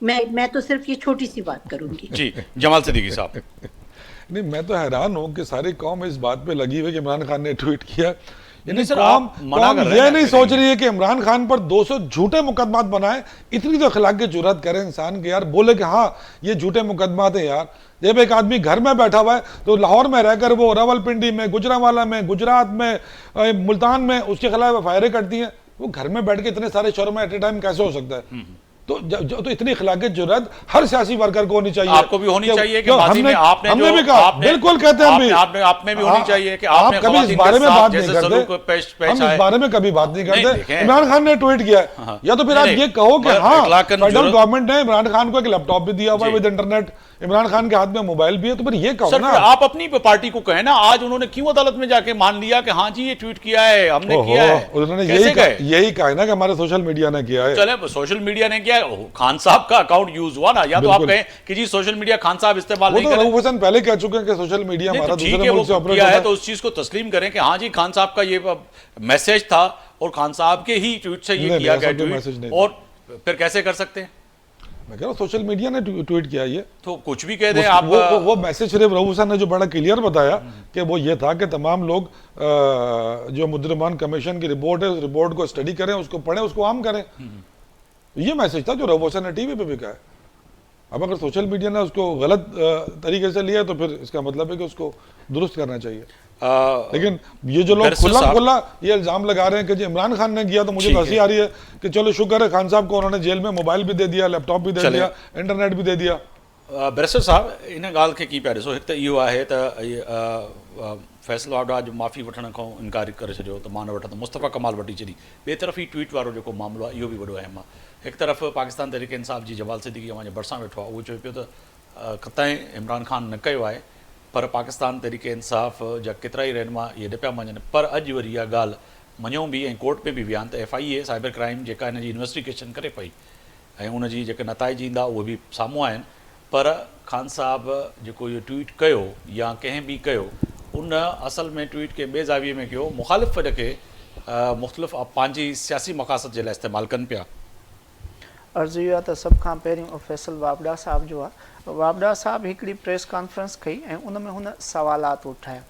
میں تو صرف یہ چھوٹی سی بات کروں گی. جی جمال صدیقی صاحب. نہیں میں تو حیران ہوں کہ ساری قوم اس بات پہ لگی ہوئی کہ عمران خان نے ٹویٹ کیا. یعنی قوم یہ نہیں سوچ رہی ہے کہ عمران خان پر 200 جھوٹے مقدمات بنائے. اتنی تو اخلاق کی جرات کرے انسان کہ یار بولے کہ ہاں یہ جھوٹے مقدمات ہیں یار. جب ایک آدمی گھر میں بیٹھا ہوا ہے تو لاہور میں رہ کر وہ راولپنڈی میں, گجرانوالہ میں, گجرات میں, ملتان میں اس کے خلاف ایف آئی آر کرتی ہیں. وہ گھر میں بیٹھ کے اتنے سارے شہروں میں ایٹ اے ٹائم کیسے ہو سکتا ہے؟ تو اتنی اخلاقی جرات ہر سیاسی ورکر کو ہونی چاہیے. آپ کو بھی ہونی چاہیے کہ ماضی میں آپ نے ہم نے بھی کہا, بالکل کہتے ہیں ہم بھی, آپ میں بھی ہونی چاہیے کہ آپ نے کبھی اس بارے میں بات نہیں کرتے, ہم اس بارے میں کبھی بات نہیں کرتے. عمران خان نے ٹویٹ کیا ہے, یا تو پھر آپ یہ کہو کہ ہاں فیڈرل گورنمنٹ نے عمران خان کو ایک لیپ ٹاپ بھی دیا ہوا ہے ود انٹرنیٹ, عمران خان کے ہاتھ میں موبائل بھی ہے, تو پھر یہ کہو نا. آپ اپنی پارٹی کو کہیں نا, آج انہوں نے کیوں عدالت میں جا کے مان لیا کہ ہاں جی یہ ٹویٹ کیا ہے, ہم نے کیا ہے. انہوں نے یہی کہا ہے نا کہ ہمارے سوشل میڈیا نے کیا ہے. چلے سوشل میڈیا نے کیا ہے, خان صاحب کا اکاؤنٹ یوز ہوا نا, یا تو آپ کہیں کہ جی سوشل میڈیا خان صاحب استعمال نہیں کریں. وہ تو رؤوف حسن پہلے کہہ چکے ہیں کہ سوشل میڈیا ہمارا دوسرے ملک سے آپریٹ ہوتا ہے, تو اس چیز کو تسلیم کریں کہ ہاں جی خان صاحب کا یہ میسج تھا اور خان صاحب کے ہی ٹویٹ سے یہ کیا گیا ٹویٹ, اور پھر کیسے کر سکتے ہیں؟ میں کہہ رہا ہوں سوشل میڈیا نے ٹویٹ کیا یہ, تو کچھ بھی کہہ دیں آپ. وہ میسج صرف رؤوف حسن نے جو بڑا کلیئر بتایا کہ وہ یہ تھا کہ تمام لوگ جو مجرمان کمیشن کی رپورٹ ہے اس رپورٹ کو اسٹڈی کریں, اس کو پڑھیں, اس کو عام کریں. یہ میسج تھا جو رؤوف حسن نے ٹی وی پہ بھی کہا ہے. اب اگر سوشل میڈیا نے اس کو غلط طریقے سے لیا تو پھر اس کا مطلب ہے کہ اس کو درست کرنا چاہیے. لیکن یہ جو لوگ کھلا یہ الزام لگا رہے ہیں کہ جی عمران خان نے کیا, تو مجھے ہنسی آ رہی ہے کہ چلو شکر ہے خان صاحب کو انہوں نے جیل میں موبائل بھی دے دیا, لیپ ٹاپ بھی دے دیا, انٹرنیٹ بھی دے دیا. بیرسٹر صاحب इन ॻाल्हि खे कीअं पिया ॾिसो? हिकु त इहो आहे त फैसलो वाडा जो माफ़ी वठण खां इनकार करे छॾियो त मां न वठंदुमि, मुस्तफ़ा कमाल वठी छॾी. ॿिए तरफ़ ही ट्वीट वारो जेको मामिलो आहे इहो बि वॾो अहम आहे. हिकु तरफ़ पाकिस्तान तहरीक इंसाफ़ जी जमाल सिद्दीकी अव्हां जे भरिसां वेठो आहे, उहो चए पियो त कतई इमरान खान न कयो आहे, पर पाकिस्तान तहरीक इंसाफ़ जा केतिरा ई रहनुमा इहे न पिया मञनि. पर अॼु वरी इहा ॻाल्हि मञूं बि ऐं कोर्ट में बि विया आहिनि त FIA साइबर क्राइम जेका हिन जी इन्वेस्टिगेशन करे पई ऐं उनजी जेके नताइज ईंदा उहे बि साम्हूं आहिनि. पर खान साहब जेको इहो ट्वीट कयो या कंहिं बि कयो, उन असल में ट्वीट खे ॿिए ज़ाविये में कयो, मुख़ालिफ़ खे मुख़्तलिफ़ पंहिंजी सियासी मक़ासद जे लाइ इस्तेमालु कनि पिया. अर्ज़ु इहो आहे त सभ खां पहिरियों फैसल वाबड़ा साहब जो आहे, वाबड़ा साहब हिकिड़ी प्रेस कॉन्फ्रेंस कई ऐं उन में हुन सवालात उठाया.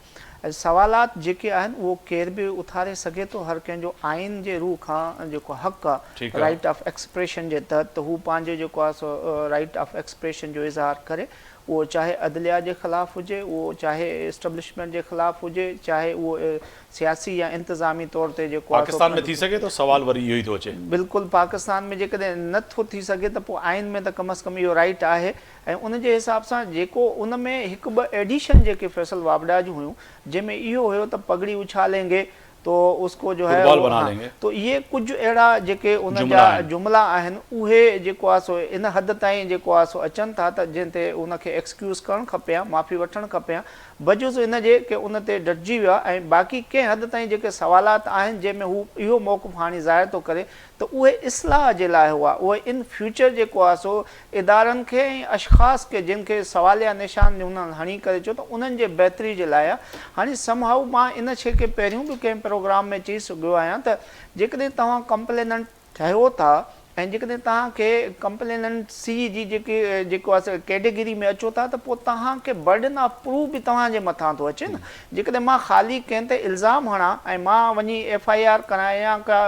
ऐं सवालात जेके आहिनि उहो केर बि उथारे सघे थो, हर कंहिंजो आइन जे रूह खां जेको हक़ आहे राइट ऑफ एक्सप्रेशन जे तहत, त हू पंहिंजो जेको आहे सो राइट ऑफ एक्सप्रेशन जो इज़हार करे, उहो चाहे अदलिया जे ख़िलाफ़ु हुजे, उहो चाहे एस्टेब्लिशमेंट जे ख़िलाफ़ु हुजे, चाहे उहो सियासी या इंतिज़ामी तौर ते जेको आहे पाकिस्तान में थी सघे थो. सवाल वरी इहो ई थो अचे. बिल्कुलु पाकिस्तान में जेकॾहिं नथो थी सघे त पोइ आइन में त कम अज़ कम इहो राइट आहे. ऐं उन जे हिसाब सां जेको उन में हिकु ॿ एडिशन जेके फैसल वाबड़ा जूं हुयूं, जंहिंमें इहो हुयो त पगड़ी उछालेंगे तो उसको जो है हाँ, तो ये कुछ अहिड़ा जेके उन जा जुमला आहिनि उहे जेको आहे सो इन हद ताईं जेको आहे सो अचनि था त जंहिं ते उनखे एक्सक्यूज़ करणु खपे, माफ़ी वठणु खपे, बजुज़ इन जे के उन ते डटिजी वियो आहे. ऐं बाक़ी कंहिं हद ताईं जेके सवालात आहिनि जंहिंमें हू इहो मौक़िफ़ हाणे ज़ाहिर थो करे त उहे इस्लाह जे लाइ हुआ, उहे इन फ्यूचर जेको आहे सो इदारनि खे ऐं अशख़ास खे जिन खे सवालिया निशान उन्हनि हणी करे चयो त उन्हनि जे बहितरी जे लाइ. हाणे समहाउ मां इन शइ खे पहिरियों बि कंहिं प्रोग्राम में चई सघियो आहियां त जेकॾहिं तव्हां कंप्लेनेंट ठहियो था ऐं जेकॾहिं तव्हांखे कंप्लेनेंट सी जी जेको आहे कैटेगरी में अचो था त पोइ तव्हांखे बर्डन ऑफ प्रूफ बि तव्हांजे मथां थो अचे न. जेकॾहिं मां ख़ाली कंहिं ते इल्ज़ाम हणां ऐं मां वञी FIR करायां का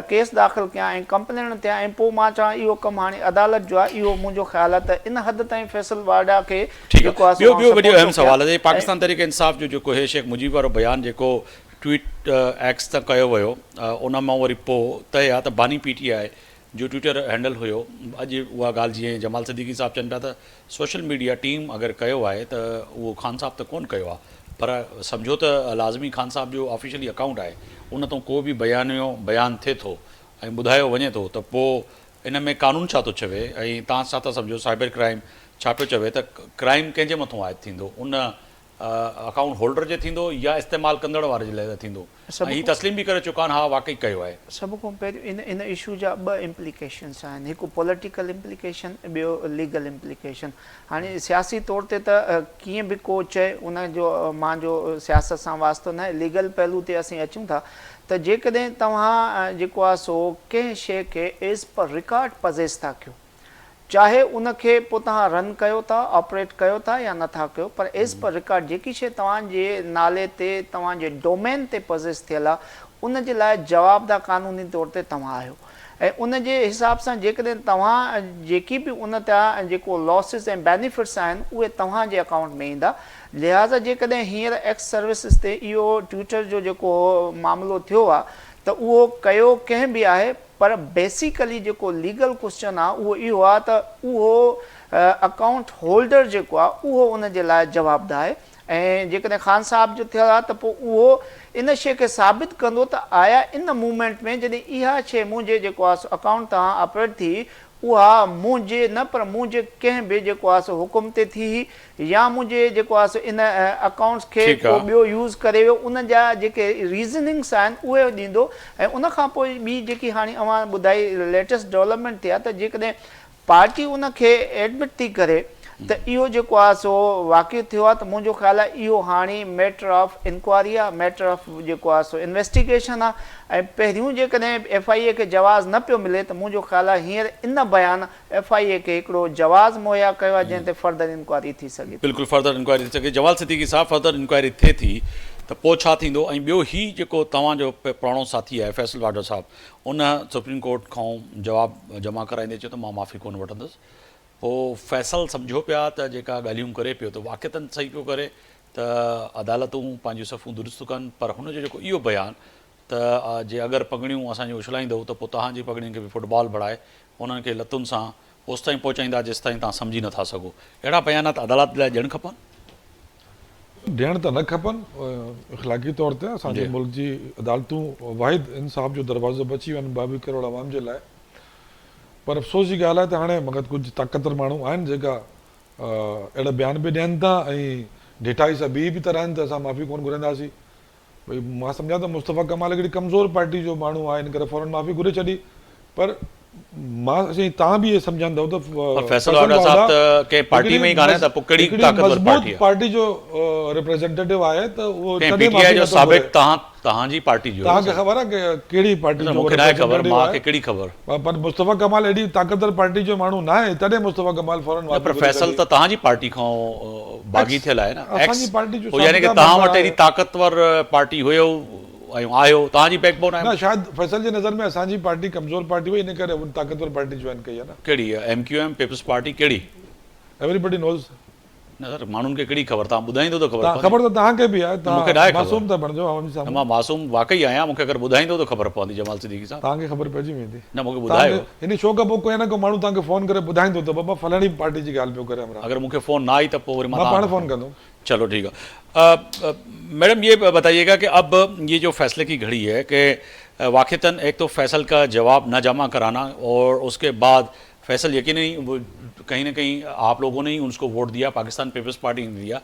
केस दाख़िल कयां ऐं कंप्लेन थियां ऐं पोइ मां चवां इहो कमु हाणे अदालत जो आहे, इहो मुंहिंजो ख़्यालु आहे त इन हद ताईं फैसल वाडा खे जेको आहे ॿियो वॾो अहम सवाल आहे पाकिस्तान तहरीक इंसाफ़ जो जेको हे शेख मुजीब वारो बयानु जेको ट्वीट एक्स त कयो वियो, उन मां वरी पोइ तय आहे त बानी PTI जो ट्विटर हैंडल हुयो. अॼु उहा ॻाल्हि जीअं जमाल सिद्दीकी साहब चवनि पिया त सोशल मीडिया टीम अगरि कयो आहे त उहो ख़ान साहब त कोन कयो आहे, पर सम्झो त लाज़मी ख़ान साहब जो ऑफिशियली अकाउंट आहे, उन तां को बि बयानु थिए थो ऐं ॿुधायो वञे थो त पोइ इन में कानून छा थो चवे ऐं तव्हां छा था सम्झो साइबर क्राइम छा पियो चवे त क्राइम कंहिंजे मथां आयत थींदो, उन अकाउंट होल्डर जे थींदो या इस्तेमालु कंदड़ वारे जे लाइ थींदो? ही तस्लीम बि करे चुका आहिनि हा वाक़ई कयो आहे. सभ खां पहिरियों इन इशू जा ॿ इम्प्लीकेशन्स आहिनि, हिकु पॉलिटिकल इम्प्लीकेशन, ॿियो लीगल इम्प्लीकेशन. हाणे सियासी तौर ते त कीअं बि को चए उनजो मुंहिंजो सियासत सां वास्तो न आहे. लीगल पहलू ते असीं अचूं था त जेकॾहिं तव्हां जेको आहे सो कंहिं शइ खे एज़ पर रिकॉर्ड पज़ेस था कयो चाहे उनखे पोइ तव्हां रन कयो था, ऑपरेट कयो था या नथा कयो, पर एज़ पर रिकॉर्ड जेकी शइ तव्हांजे नाले ते तव्हांजे डोमेन ते पज़ेस थियल आहे उन जे लाइ जवाबदार क़ानूनी तौर ते तव्हां आहियो। ऐं उन जे हिसाब सां जेकॾहिं तव्हां जेकी बि उन तां जेको लॉसिस ऐं बेनिफिट्स आहिनि उहे तव्हांजे अकाउंट में ईंदा। लिहाज़ा जेकॾहिं हींअर एक्स सर्विसिस ते इहो ट्विटर जो जेको मामिलो थियो आहे त उहो कयो कंहिं बि आहे, पर बेसिकली जेको लीगल क्वेश्चन आहे उहो इहो आहे त उहो अकाउंट होल्डर जेको आहे उहो उन जे लाइ जवाबदार आहे। ऐं जेकॾहिं ख़ान साहब जो थियल आहे त पोइ उहो इन शइ खे साबित कंदो त आया इन मूवमेंट में जॾहिं इहा शइ मुंहिंजे जेको आहे अकाउंट तां ऑपरेट थी उहा मुंहिंजे न पर मुंहिंजे कंहिं बि जेको आहे सो हुकुम ते थी या मुंहिंजे जेको आहे सो इन अकाउंट्स खे को ॿियो यूज़ करे वियो, उन जा जेके रीज़निंग्स आहिनि उहे ॾींदो। ऐं उन खां पोइ ॿी जेकी हाणे अवां ॿुधाई लेटेस्ट डेवलपमेंट थिया त जेकॾहिं पार्टी उन खे एडमिट थी करे त इहो जेको आहे सो वाक़ियो थियो आहे त मुंहिंजो ख़्यालु आहे इहो हाणे मैटर ऑफ इंक्वायरी आहे, मैटर ऑफ जेको आहे सो इन्वेस्टिगेशन आहे। ऐं पहिरियों जेकॾहिं FIA खे जवाज़ न पियो मिले त मुंहिंजो ख़्यालु आहे हींअर इन बयान FIA खे हिकिड़ो जवाज़ मुहैया कयो आहे जंहिं ते फर्दर इंक्वायरी थी सघे। बिल्कुलु फर्दर इंक्वायरी थी सघे। जवाल सिद्दीकी साहब, फर्दर इंक्वायरी थिए थी त पोइ छा थींदो? ऐं ॿियो ही जेको तव्हांजो पुराणो साथी आहे फैसल वाडो साहब, उन सुप्रीम कोर्ट खां जवाबु जमा कराईंदे चयो त मां माफ़ी कोन वठंदुसि। पोइ फैसल सम्झो पिया त जेका ॻाल्हियूं करे पियो त वाक़िअतनि सही पियो करे त अदालतूं पंहिंजूं सफ़ूं दुरुस्त कनि, पर हुनजो जेको इहो बयानु त जे अगरि पगड़ियूं असांजो उछलाईंदो त पोइ तव्हांजी पगड़ियुनि खे बि फुटबॉल बढ़ाए उन्हनि खे लतुनि सां ओसि ताईं पहुचाईंदा जेसि ताईं तव्हां सम्झी नथा सघो। अहिड़ा बयानात अदालत लाइ ॾियणु खपनि? ॾियण त न खपनि। इख़लाक़ी तौर ते असांजे मुल्क जी अदालतूं वाहिद इंसाफ़ जो दरवाज़ो बची विया आहिनि 22 करोड़ आवाम जे लाइ। पर अफ़सोस जी ॻाल्हि आहे त हाणे मगर कुझु ताक़तवर माण्हू आहिनि जेका अहिड़ा बयान बि ॾियनि था ऐं ढिठाई सां ॿी बि तरह आहिनि त असां माफ़ी कोन घुरंदासीं। भई मां सम्झां त मुस्तफ़ा कमाल हिकिड़ी कमज़ोर पार्टी जो माण्हू आहे, इन करे फ़ौरन माफ़ी घुरे छॾी। पर मां तव्हां बि इहे सम्झंदव त फैसल वाडा साहब त कंहिं पार्टी में ई कान्हे त पोइ कहिड़ी ताक़तवर पार्टी आहे? पार्टी जो रिप्रेजेंटेटिव आहे त उहो PTI जो साबिक़ तव्हांजी पार्टी जो तव्हांखे ख़बर आहे की कहिड़ी पार्टी जो? मूंखे नाहे ख़बर, मूंखे कहिड़ी ख़बर? पर मुस्तफ़ा कमाल एॾी ताक़तवर पार्टी जो माण्हू न आहे, तॾहिं मुस्तफ़ा कमाल फौरन पर फैसल त तव्हांजी पार्टी खां बाग़ी थियल आहे न। असांजी पार्टी जो यानी कि तव्हां वटि एॾी ताक़तवर पार्टी हुयो ऐं आयो, तव्हांजी बैकबोन आहे न? शायदि फैसल जे नज़र में असांजी पार्टी कमज़ोर पार्टी हुई, इन करे ताक़तवर पार्टी जॉइन कई आहे न। कहिड़ी आहे? MQM पीपल्स पार्टी कहिड़ी? Everybody nose. न सर, माण्हुनि खे कहिड़ी ख़बर? तव्हां ॿुधाईंदो त ख़बर? ख़बर त तव्हांखे बि आहे, मूंखे नाहे ख़बर। मासूम त बणिजो आवाम सां। मां मासूम वाक़ई आहियां, मूंखे अगरि ॿुधाईंदो त ख़बर पवंदी जमाल सिद्दीकी साहब। तव्हांखे ख़बर पइजी वेंदी। न मूंखे ॿुधायो। इन शो खां पोइ कोई न कोई माण्हू तव्हांखे फ़ोन करे ॿुधाईंदो त बाबा फलाणी पार्टी जी ॻाल्हि पियो करे हमरा। अगर मुझे फ़ोन ना आई तो वरी मां पाण फ़ोन कंदुमि। चलो ठीक है। मैडम ये बताइएगा कि अब ये जो फैसले की घड़ी है कि वाक़ितन एक तो फैसल का जवाब न जमा कराना और उसके बाद फैसल यकीनी कहीं ना कहीं आप लोगों ने ही उसको वोट दिया, पाकिस्तान पीपल्स पार्टी ने दिया।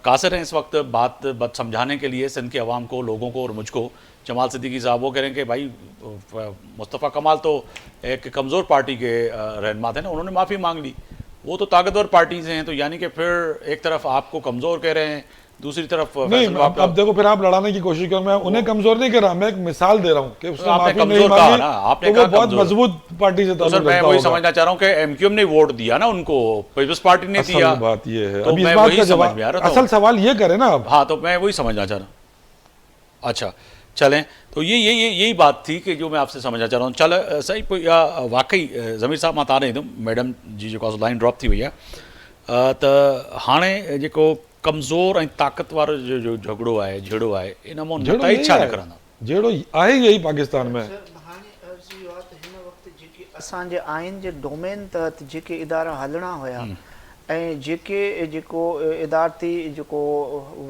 कासिर हैं इस वक्त बात समझाने के लिए सिंध के अवाम को, लोगों को और मुझको। जमाल सिद्दीकी साहब वो कह रहे हैं कि भाई मुस्तफ़ा कमाल तो एक कमज़ोर पार्टी के रहनुमा थे ना, उन्होंने माफ़ी मांग ली, वो तो ताकतवर पार्टी से हैं, तो यानी कि फिर एक तरफ आपको कमज़ोर कह रहे हैं, दूसरी तरफ नहीं। अब देखो फिर आप लड़ाने की कोशिश करो, मैं उन्हें कमजोर नहीं कर रहा, मैं एक मिसाल दे रहा हूँ कि उसने माफी नहीं मांगी, आपने तो वो बहुत मजबूत पार्टी से ताल्लुक रखता मैं वही समझना चाह रहा हूँ कि MQM ने वोट दिया ना उनको, पीपल्स पार्टी ने दिया। बात ये है, तो मैं वही समझ में आ रहा था। असल सवाल ये करे ना अब। हाँ, तो मैं वही समझना चाह रहा हूँ। अच्छा चलें, तो यही बात थी कि जो मैं आपसे समझना चाह रहा हूँ। चल सही वाकई ज़मीर साहब मां तारे मैडम जी जो लाइन ड्रॉप थी वही है, तो हाणे जेको कमज़ोर ऐं ताक़तवर जो झगड़ो आहे, झेड़ो आहे, इन मां नतीजा छा निकिरंदा? झेड़ो आहे यही पाकिस्तान में। असांजे आइन जे डोमेन तहत जेके इदारा हलणा हुया ऐं जेको इदारती जेको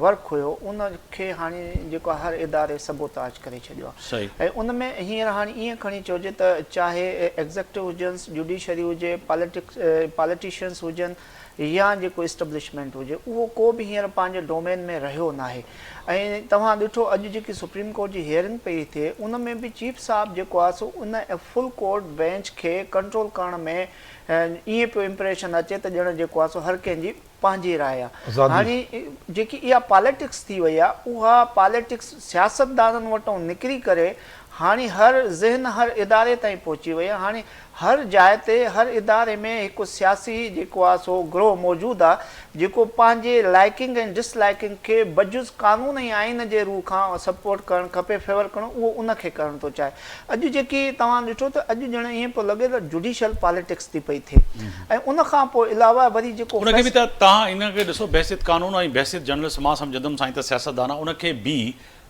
वर्क हुयो उनखे हाणे जेको हर इदारे सबोताज करे छॾियो आहे। ऐं उन में हींअर हाणे ईअं खणी चइजे त चाहे एग्ज़ेक्टिव हुजनि, जुडिशरी हुजे, पॉलिटिशियंस हुजनि या जेको इस्टेब्लिशमेंट हुजे, उहो को बि हींअर पंहिंजे डोमेन में रहियो नाहे। ऐं तव्हां ॾिठो अॼु जेकी सुप्रीम कोर्ट जी हियरिंग पई थिए उन में बि चीफ साहब जेको आहे सो उन फुल कोर्ट बेंच खे कंट्रोल करण में ईअं पियो इम्प्रेशन अचे त ॼण जेको आहे सो हर कंहिंजी पंहिंजी राय आहे। हाणे जेकी इहा पॉलिटिक्स थी वई आहे, उहा पॉलिटिक्स सियासतदाननि वटां निकिरी करे हाणे हर ज़हन हर इदारे ताईं पहुची वई आहे। हाणे हर जाइ ते हर इदारे में हिकु सियासी जेको आहे सो ग्रोह मौजूदु आहे जेको पंहिंजे लाइकिंग ऐं डिसलाइकिंग खे बजुज़ कानून ऐं आइन जे रूह खां सपोर्ट करणु खपे, फेवर करणु, उहो उनखे करणु थो चाहे। अॼु जेकी तव्हां ॾिठो त अॼु ॼण ईअं पियो लॻे त जुडिशियल पॉलिटिक्स थी पई थिए ऐं उन खां पोइ अलावा वरी जेको उनखे बि त तव्हां इनखे ॾिसो बहसियत कानून ऐं बहसियत जर्नलिस्ट मां सम्झंदुमि साईं त सियासतदान उनखे बि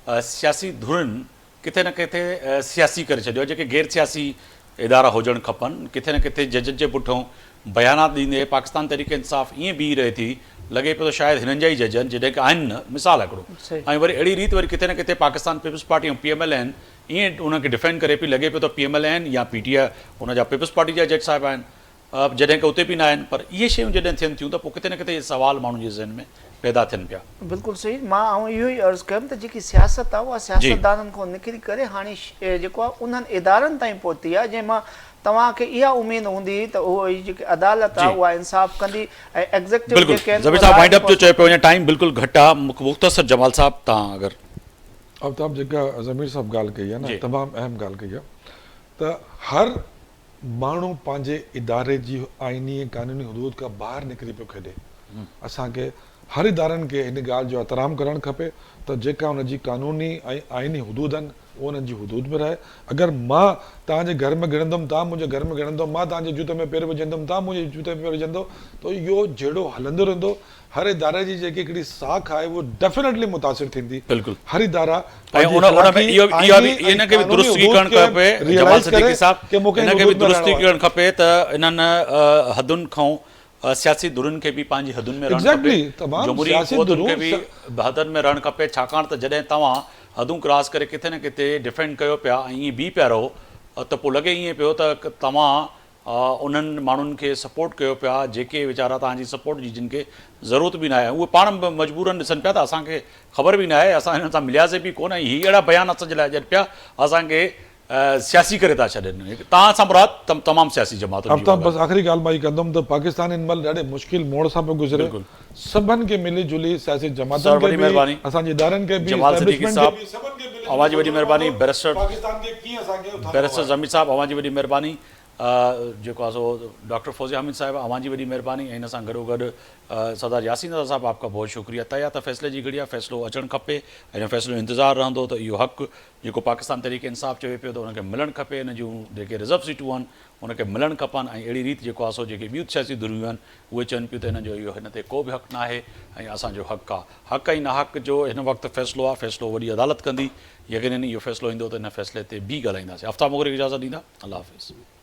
सियासी धुरनि किथे न किथे सियासी करे छॾियो। जेके गैर सियासी इदारा हुजणु खपनि, किथे न किथे जजनि जे पुठियां बयानात ॾींदे पाकिस्तान तहरीक इंसाफ़ ईअं बीह रहे थी, लॻे पियो त शायदि हिननि जा ई जज आहिनि जॾहिं की आहिनि न। मिसाल हिकिड़ो ऐं वरी अहिड़ी रीति वरी किथे न किथे पाकिस्तान पीपल्स पार्टी ऐं PML आहिनि, ईअं उनखे डिफेंड करे पई, लॻे पियो त PML आहिनि या PTI हुनजा पीपल्स पार्टी जा जज साहिब आहिनि, जॾहिं की उते बि न आहिनि। पर इहे शयूं जॾहिं थियनि थियूं त पोइ किथे न किथे सवाल माण्हुनि जे ज़हन में पैदा थियनि पिया। बिल्कुलु सही। मां इहो ई अर्ज़ु कयुमि त जेकी सियासत आहे उहा सियासतदाननि खां निकिरी करे हाणे जेको आहे उन्हनि इदारनि ताईं पहुती आहे जंहिंमां तव्हांखे इहा उमेद हूंदी त उहो जेकी अदालत आहे उहा इंसाफ़ कंदी ऐं एग्ज़ेक्टिव जेके आहिनि। ज़मीर साहब वाइंड अप जो चयो पियो वञे, टाइम बिल्कुलु घटि आहे, मुख़्तसर जमाल साहब तव्हां अगरि आफ्ताब जेका ज़मीर साहब ॻाल्हि कई आहे न, तमामु अहम ॻाल्हि कई आहे त हर माण्हू पंहिंजे इदारे जी आइनी ऐं कानूनी हदूद खां ॿाहिरि निकिरी पियो खेॾे। असांखे हर इदारनि खे हिन ॻाल्हि जो एहतराम करणु खपे त जेका हुनजी कानूनी ऐं आइनी हदूद आहिनि उहो हुननि जी हदूद में रहे। अगरि मां तव्हांजे घर में गिणंदुमि, तव्हां मुंहिंजे घर में गिणंदो, मां तव्हांजे जूते में पेर विझंदुमि, तव्हां मुंहिंजे जूते में पेर विझंदो, त इहो जहिड़ो हलंदो रहंदो। हर इदारे जी जेकी हिकिड़ी साख आहे उहो डेफिनेटली मुतासिर थींदी। बिल्कुुल हर इदारा इनखे बि दुरुस्ती करणु खपे। जमाल सदीकी साहब इनखे बि दुरुस्ती करणु खपे त इन्हनि हदुनि खां सियासी धुरनि खे बि पंहिंजी हदुनि में रहणु खपे, जमहूरी क़ुव्वतुनि खे बि हदनि में रहणु खपे। छाकाणि त जॾहिं तव्हां हदूं क्रॉस करे किथे न किथे डिफेंड कयो पिया ऐं ईअं बीह पिया रहो त पोइ लॻे ईअं पियो त तव्हां उन्हनि माण्हुनि खे सपोर्ट कयो पिया जेके वीचारा तव्हांजी सपोर्ट जी जिन खे ज़रूरत बि न आहे। उहे पाण मजबूरनि ॾिसनि पिया त असांखे ख़बर बि न आहे, असां हिननि सां मिलियासीं बि कोन, हीअ अहिड़ा बयान असांजे लाइ ॾियनि पिया असांखे सियासी करे था छॾनि। तव्हां सां मुराद तमामु सियासी जमात। बसि आख़िरी ॻाल्हि मां इहा कंदुमि त पाकिस्तान हिन महिल ॾाढे मुश्किल मोड़ सां पियो गुज़रे। सभिनि खे मिली जुली सियासी जमातुनि खे बि, असांजे इदारनि खे बि, जमाल सदीकी साहब अवां जी वॾी महिरबानी। बैरिस्टर ज़मीर साहब अवां जी वॾी महिरबानी। जेको आहे सो डॉक्टर फौज़िया हामिद साहिब अवां जी वॾी महिरबानी। ऐं हिन सां गॾोगॾु सरदार यासीन नज़र साहब आपका बहुत शुक्रिया। तय आहे त फ़ैसिले जी घड़ी आहे, फ़ैसिलो अचणु खपे ऐं हिन फ़ैसिलो इंतज़ारु रहंदो त इहो हक़ु जेको पाकिस्तान तहरीक इंसाफ़ चवे पियो त हुनखे मिलणु खपे। हिन जूं जेके रिज़र्व सीटूं आहिनि हुनखे मिलणु खपनि ऐं अहिड़ी रीति जेको आहे सो जेके ॿियूं सियासी धुरियूं आहिनि उहे चवनि पियूं त हिन जो इहो हिन ते को बि हक़ु न आहे ऐं असांजो हक़ु आहे। हक़ ऐं न हक़ जो हिन वक़्तु फ़ैसिलो आहे, फ़ैसिलो वॾी अदालत कंदी। यकीनन इहो फ़ैसिलो ईंदो त हिन फ़ैसिले ते बि ॻाल्हाईंदासीं। आफ्ताब मोगरे खे इजाज़त ॾींदा। अल्लाह हाफ़िज़।